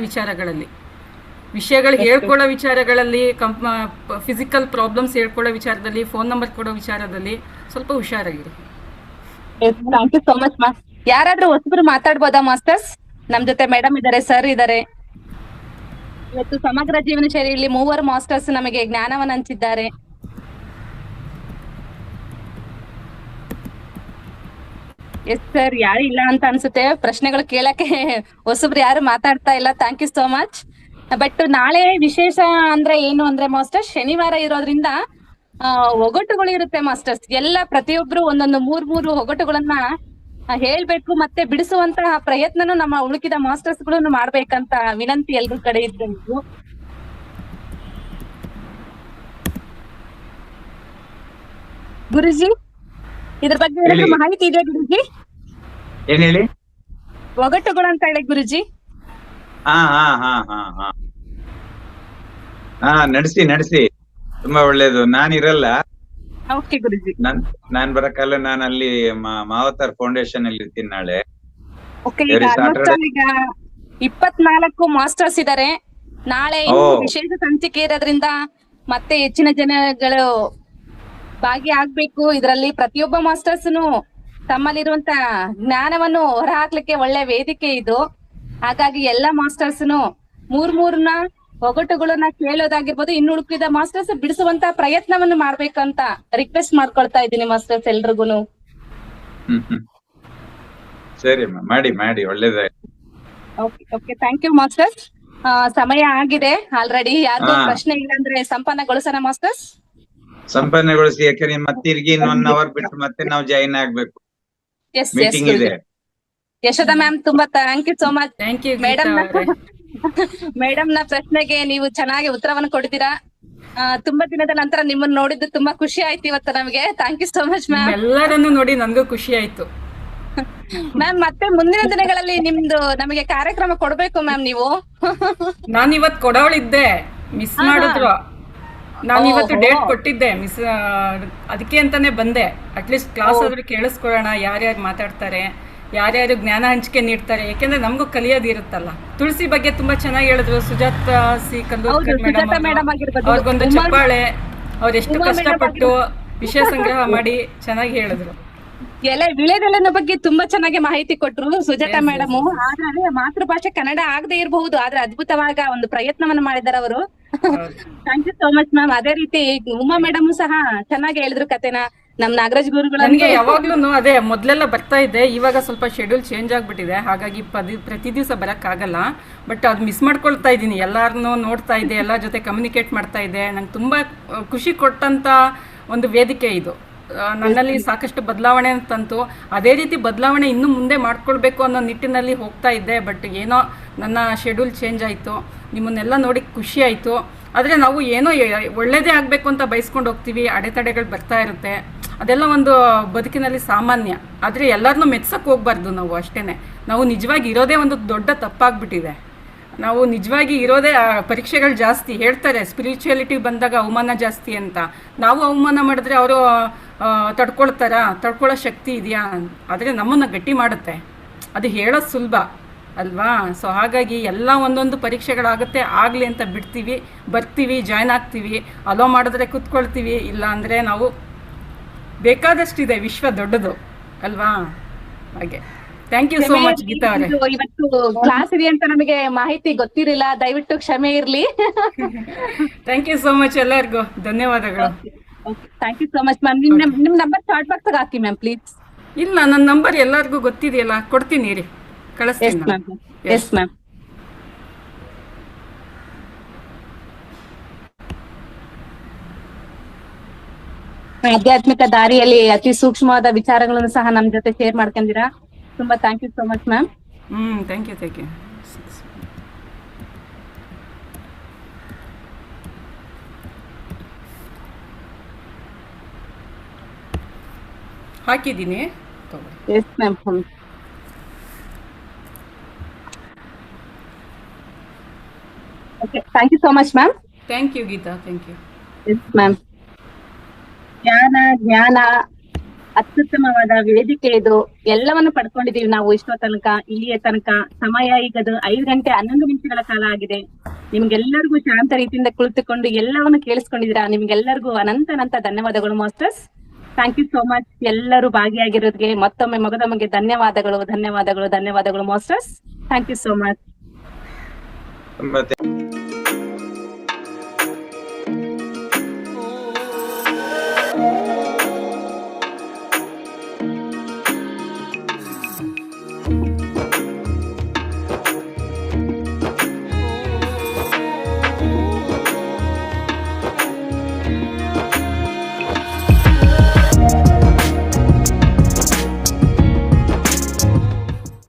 ವಿಷಯಗಳು ಹೇಳ್ಕೊಳ್ಳೋ ವಿಚಾರಗಳಲ್ಲಿ, ಫಿಸಿಕಲ್ ಪ್ರಾಬ್ಲಮ್ಸ್ ಹೇಳ್ಕೊಳ್ಳೋ ವಿಚಾರದಲ್ಲಿ, ಫೋನ್ ನಂಬರ್ ಕೊಡೋ ವಿಚಾರದಲ್ಲಿ ಸ್ವಲ್ಪ ಹುಷಾರಾಗಿರಿ. ಥ್ಯಾಂಕ್ ಯು ಸೋ ಮಚ್ ಮಾ. ಯಾರಾದ್ರೂ ಹೊಸಬ್ರು ಮಾತಾಡ್ಬೋದಾ ಮಾಸ್ಟರ್ಸ್? ನಮ್ ಜೊತೆ ಮೇಡಮ್ ಇದಾರೆ, ಸರ್ ಇದಾರೆ. ಇವತ್ತು ಸಮಗ್ರ ಜೀವನ ಶೈಲಿಯಲ್ಲಿ 3 ಮಾಸ್ಟರ್ಸ್ ನಮಗೆ ಜ್ಞಾನವನ್ನು ಹಂಚಿದ್ದಾರೆ. ಎಸ್ ಸರ್, ಯಾರು ಇಲ್ಲ ಅಂತ ಅನ್ಸುತ್ತೆ. ಪ್ರಶ್ನೆಗಳು ಕೇಳಕ್ಕೆ ಹೊಸಬ್ರು ಯಾರು ಮಾತಾಡ್ತಾ ಇಲ್ಲ. Thank you so much. But ನಾಳೆ ವಿಶೇಷ ಅಂದ್ರೆ ಏನು ಅಂದ್ರೆ ಮಾಸ್ಟರ್ಸ್, ಶನಿವಾರ ಇರೋದ್ರಿಂದ ಒಗಟುಗಳು ಇರುತ್ತೆ ಮಾಸ್ಟರ್ಸ್. ಎಲ್ಲ ಪ್ರತಿಯೊಬ್ರು ಒಂದೊಂದು 3 ಒಗಟುಗಳನ್ನ ಹೇಳ್ಬೇಕು, ಮತ್ತೆ ಬಿಡಿಸುವಂತಹ ಪ್ರಯತ್ನನು ನಮ್ಮ ಉಳುಕಿದ ಮಾಸ್ಟರ್ಸ್ ಗಳು ಮಾಡ್ಬೇಕಂತ ವಿನಂತಿ ಎಲ್ರ ಕಡೆ ಇದ್ದು. ಗುರುಜಿ, ಇದ್ರ ಬಗ್ಗೆ ಏನಾದ್ರು ಮಾಹಿತಿ ಇದೆ ಗುರುಜಿ? ಏನ್ ಹೇಳಿ? ಒಗಟುಗಳು ಅಂತ ಹೇಳಿ ಗುರುಜಿ. ಹಾ, ನಡೆಸಿ ತುಂಬಾ ಒಳ್ಳೇದು. ನಾನಿರಲ್ಲ, ಓಕೆ ಗುರುಜಿ. ನಾನ್ ಬರಕ್ಕಲ್ಲ. ನಾನು ಅಲ್ಲಿ ಮಾವತಾರ್ ಫೌಂಡೇಶನ್ ಅಲ್ಲಿ ಇರ್ತೀನಿ ನಾಳೆ. ಓಕೆ, ಈಗ ಆಲ್ಮೋಸ್ಟ್ ಈಗ 24 ಮಾಸ್ಟರ್ಸ್ ಇದಾರೆ. ನಾಳೆ ಇನ್ನು ವಿಶೇಷ ಸಂಚಿಕೆ ಇರೋದ್ರಿಂದ ಮತ್ತೆ ಹೆಚ್ಚಿನ ಜನಗಳು ಭಾಗಿಯಾಗ್ಬೇಕು ಇದರಲ್ಲಿ. ಪ್ರತಿಯೊಬ್ಬ ಮಾಸ್ಟರ್ಸ್ನು ತಮ್ಮಲ್ಲಿರುವಂತ ಜ್ಞಾನವನ್ನು ಹೊರಹಾಕ್ಲಿಕ್ಕೆ ಒಳ್ಳೆ ವೇದಿಕೆ ಇದು. ಹಾಗಾಗಿ ಎಲ್ಲಾ ಮಾಸ್ಟರ್ಸ್ನು ಮೂರ್ನ ಒಗಟುಗಳನ್ನ ಕೇಳೋದಾಗಿರ್ಬೋದು, ಇನ್ನು ಉಳಿದ ಮಾಸ್ಟರ್ಸ್ ಬಿಡಿಸುವಂತ ಪ್ರಯತ್ನವನ್ನು ಮಾಡ್ಬೇಕಂತ ರಿಕ್ವೆಸ್ಟ್ ಮಾಡ್ಕೊಳ್ತಾ ಇದ್ದೀನಿ ಮಾಸ್ಟರ್ಸ್ ಎಲ್ರಿಗೂನು. ಸರಿ ಮಾಡಿ ಒಳ್ಳೇದಾಯ್ತು. Okay, thank you masters. ಸಮಯ ಆಗಿದೆ ಆಲ್ರೆಡಿ. ಯಾರ್ದು ಪ್ರಶ್ನೆ ಇಲ್ಲ ಅಂದ್ರೆ ಸಂಪನ್ನಗೊಳಿಸೋಣ ಮಾಸ್ಟರ್ಸ್? ಸಂಪನ್ನಗೊಳಿಸಿ. ಯಾಕಂದ್ರೆ ಮತ್ತೆ ತಿರ್ಗಿ ಇನ್ 1 hour ಬಿಟ್ಟು ಮತ್ತೆ ನಾವು ಜಾಯಿನ್ ಆಗ್ಬೇಕು. ಮೀಟಿಂಗ್ ಇದೆ. ಯಶೋದಾ ಮ್ಯಾಮ್, ತುಂಬಾ thank you so much. Thank you madam ನ ಪ್ರಶ್ನೆಗೆ ನೀವು ಚೆನ್ನಾಗಿ ಉತ್ತರವನ್ನು ಕೊಡ್ತೀರಾ. ತುಂಬಾ ದಿನದ ನಂತರ ನಿಮ್ಮನ್ನ ನೋಡಿದ್ದು ತುಂಬಾ ಖುಷಿ ಆಯ್ತು ಇವತ್ತು ನಮಗೆ. Thank you so much ma'am. ಎಲ್ಲರನ್ನು ನೋಡಿ ನನಗೂ ಖುಷಿ ಆಯ್ತು ಮ್ಯಾಮ್. ಮತ್ತೆ ಮುಂದಿನ ದಿನಗಳಲ್ಲಿ ನಿಮ್ದು ನಮಗೆ ಕಾರ್ಯಕ್ರಮ ಕೊಡ್ಬೇಕು ಮ್ಯಾಮ್ ನೀವು. ನಾನು ಇವತ್ತು ಕೊಡವಳಿದ್ದೆ, ಮಿಸ್ ಮಾಡಿದ್ರು. ನಾನು ಇವತ್ತು ಡೇಟ್ ಕೊಟ್ಟಿದ್ದೆ, ಮಿಸ್ ಅದಕ್ಕೆ ಅಂತಾನೆ ಬಂದೆ. ಅಟ್ಲೀಸ್ಟ್ ಕ್ಲಾಸ್ ಆದ್ರೂ ಕೇಳಿಸ್ಕೊಳ್ಳೋಣ, ಯಾರ್ಯಾರು ಮಾತಾಡ್ತಾರೆ, ಯಾರ್ಯಾರು ಜ್ಞಾನ ಹಂಚಿಕೆ ನೀಡ್ತಾರೆ. ಯಾಕೆಂದ್ರೆ ನಮಗೂ ಕಲಿಯೋದಿರುತ್ತಲ್ಲ. ತುಳಸಿ ಬಗ್ಗೆ ತುಂಬಾ ಚೆನ್ನಾಗಿ ಹೇಳಿದ್ರು ಸುಜಾತ ಸಿ ಕಲ್ಲೂರ್ಕರ್ ಮೇಡಮ್. ಅವ್ರಿಗೊಂದು ಚಪ್ಪಾಳೆ. ಅವ್ರು ಎಷ್ಟು ಕಷ್ಟಪಟ್ಟು ವಿಷಯ ಸಂಗ್ರಹ ಮಾಡಿ ಚೆನ್ನಾಗಿ ಹೇಳಿದ್ರು. ವಿಳೆದೆಲೆನ ಬಗ್ಗೆ ತುಂಬಾ ಚೆನ್ನಾಗಿ ಮಾಹಿತಿ ಕೊಟ್ರು ಸುಜಾತಾ ಮೇಡಮ್. ಆದ್ರೆ ಮಾತೃಭಾಷೆ ಕನ್ನಡ ಆಗದೆ ಇರಬಹುದು, ಆದ್ರೆ ಅದ್ಭುತವಾದ ಒಂದು ಪ್ರಯತ್ನವನ್ನು ಮಾಡಿದ್ದಾರೆ ಅವರು. Thank you so much ma'am. ಅದೇ ರೀತಿ ಉಮಾ ಮೇಡಮ್ ಸಹ ಚೆನ್ನಾಗಿ ಹೇಳಿದ್ರು ಕತೆನ. ನಮ್ ನಾಗರಾಜ್ ಗುರುಗಳು ನನಗೆ ಯಾವಾಗ್ಲೂ ಅದೇ ಮೊದ್ಲೆಲ್ಲ ಬರ್ತಾ ಇದ್ದೆ. ಇವಾಗ ಸ್ವಲ್ಪ ಶೆಡ್ಯೂಲ್ ಚೇಂಜ್ ಆಗ್ಬಿಟ್ಟಿದೆ, ಹಾಗಾಗಿ ಪ್ರತಿ ದಿವಸ ಬರಕ್ಕಾಗಲ್ಲ. ಬಟ್ ಅದು ಮಿಸ್ ಮಾಡ್ಕೊಳ್ತಾ ಇದ್ದೀನಿ. ಎಲ್ಲಾರನ್ನೂ ನೋಡ್ತಾ ಇದ್ದೆ, ಎಲ್ಲರ ಜೊತೆ ಕಮ್ಯುನಿಕೇಟ್ ಮಾಡ್ತಾ ಇದ್ದೆ. ನಂಗೆ ತುಂಬಾ ಖುಷಿ ಕೊಟ್ಟಂತ ಒಂದು ವೇದಿಕೆ ಇದು. ನನ್ನಲ್ಲಿ ಸಾಕಷ್ಟು ಬದಲಾವಣೆ ತಂತು. ಅದೇ ರೀತಿ ಬದಲಾವಣೆ ಇನ್ನು ಮುಂದೆ ಮಾಡ್ಕೊಳ್ಬೇಕು ಅನ್ನೋ ನಿಟ್ಟಿನಲ್ಲಿ ಹೋಗ್ತಾ ಇದ್ದೆ. ಬಟ್ ಏನೋ ನನ್ನ ಶೆಡ್ಯೂಲ್ ಚೇಂಜ್ ಆಯಿತು. ನಿಮ್ಮನ್ನೆಲ್ಲ ನೋಡಿ ಖುಷಿ ಆಯಿತು. ಆದರೆ ನಾವು ಏನೋ ಒಳ್ಳೇದೇ ಆಗಬೇಕು ಅಂತ ಬಯಸ್ಕೊಂಡು ಹೋಗ್ತೀವಿ, ಅಡೆತಡೆಗಳು ಬರ್ತಾ ಇರುತ್ತೆ. ಅದೆಲ್ಲ ಒಂದು ಬದುಕಿನಲ್ಲಿ ಸಾಮಾನ್ಯ. ಆದರೆ ಎಲ್ಲರನ್ನೂ ಮೆಚ್ಚಕ್ಕೆ ಹೋಗ್ಬಾರ್ದು ನಾವು ಅಷ್ಟೇ. ನಾವು ನಿಜವಾಗಿ ಇರೋದೇ ಒಂದು ದೊಡ್ಡ ತಪ್ಪಾಗ್ಬಿಟ್ಟಿದೆ. ನಾವು ನಿಜವಾಗಿ ಇರೋದೇ ಪರೀಕ್ಷೆಗಳು ಜಾಸ್ತಿ. ಹೇಳ್ತಾರೆ ಸ್ಪಿರಿಚುಯಾಲಿಟಿ ಬಂದಾಗ ಅವಮಾನ ಜಾಸ್ತಿ ಅಂತ. ನಾವು ಅವಮಾನ ಮಾಡಿದ್ರೆ ಅವರು ತಡ್ಕೊಳ್ಳೋ ಶಕ್ತಿ ಇದೆಯಾ? ಆದರೆ ನಮ್ಮನ್ನು ಗಟ್ಟಿ ಮಾಡುತ್ತೆ. ಅದು ಹೇಳೋದು ಸುಲಭ ಅಲ್ವಾ? ಸೊ ಹಾಗಾಗಿ ಎಲ್ಲ ಒಂದೊಂದು ಪರೀಕ್ಷೆಗಳಾಗುತ್ತೆ, ಆಗಲಿ ಅಂತ ಬಿಡ್ತೀವಿ, ಬರ್ತೀವಿ, ಜಾಯ್ನ್ ಆಗ್ತೀವಿ. ಅಲೋ ಮಾಡಿದ್ರೆ ಕೂತ್ಕೊಳ್ತೀವಿ, ಇಲ್ಲ ಅಂದರೆ ನಾವು ಬೇಕಾದಷ್ಟಿದೆ. ವಿಶ್ವ ದೊಡ್ಡದು ಅಲ್ವಾ? ಹಾಗೆ thank you so much Geeta ಅವರೇ. ಇವತ್ತು ಕ್ಲಾಸ್ ಇದೆ ಅಂತ ನಮಗೆ ಮಾಹಿತಿ ಗೊತ್ತಿರಲಿಲ್ಲ, ದಯವಿಟ್ಟು ಕ್ಷಮೆ ಇರ್ಲಿ. ಥ್ಯಾಂಕ್ ಯು ಸೋ ಮಚ್ ಎಲ್ಲರಿಗೂ ಧನ್ಯವಾದಗಳು. Thank you so much ma'am. ನಿಮ್ ನಂಬರ್ ಚಾಟ್ ಬಾಕ್ಸ್ ಹಾಕಿ ಮ್ಯಾಮ್ ಪ್ಲೀಸ್. ಇಲ್ಲ, ನನ್ನ ನಂಬರ್ ಎಲ್ಲರಿಗೂ ಗೊತ್ತಿದೆಯಲ್ಲ, ಕೊಡ್ತೀನಿ ರೀ, ಕಳಿಸ್ತೀನಿ. Yes ma'am. ಆಧ್ಯಾತ್ಮಿಕ ದಾರಿಯಲ್ಲಿ ಅತಿ ಸೂಕ್ಷ್ಮವಾದ ವಿಚಾರಗಳನ್ನು ಸಹ ನಮ್ ಜೊತೆ ಶೇರ್ ಮಾಡ್ಕೊಂಡಿರಾ. ತುಂಬಾ thank you so much ma'am. Thank you. ಹಾಕಿದ್ದೀನಿ. Yes ma'am. Okay, thank you so much ma'am. Thank you Geetha, thank you. Yes ma'am. ಜ್ಞಾನ ಅತ್ಯುತ್ತಮವಾದ ವೇದಿಕೆ ಇದು. ಎಲ್ಲವನ್ನು ಪಡ್ಕೊಂಡಿದೀವಿ ನಾವು ಇಷ್ಟೋ ತನಕ, ಇಲ್ಲಿಯ ತನಕ. ಸಮಯ ಈಗದು 5 ಗಂಟೆ 11 ನಿಮಿಷಗಳ ಕಾಲ ಆಗಿದೆ. ನಿಮ್ಗೆಲ್ಲರಿಗೂ ಶಾಂತ ರೀತಿಯಿಂದ ಕುಳಿತುಕೊಂಡು ಎಲ್ಲವನ್ನು ಕೇಳಿಸ್ಕೊಂಡಿದ್ದೀರಾ. ನಿಮ್ಗೆಲ್ಲರಿಗೂ ಅನಂತ ಧನ್ಯವಾದಗಳು masters. Thank you so much. ಎಲ್ಲರೂ ಭಾಗಿಯಾಗಿರೋದಕ್ಕೆ ಮತ್ತೊಮ್ಮೆ ಮಗದೊಮ್ಮೆಗೆ ಧನ್ಯವಾದಗಳು masters. Thank you so much.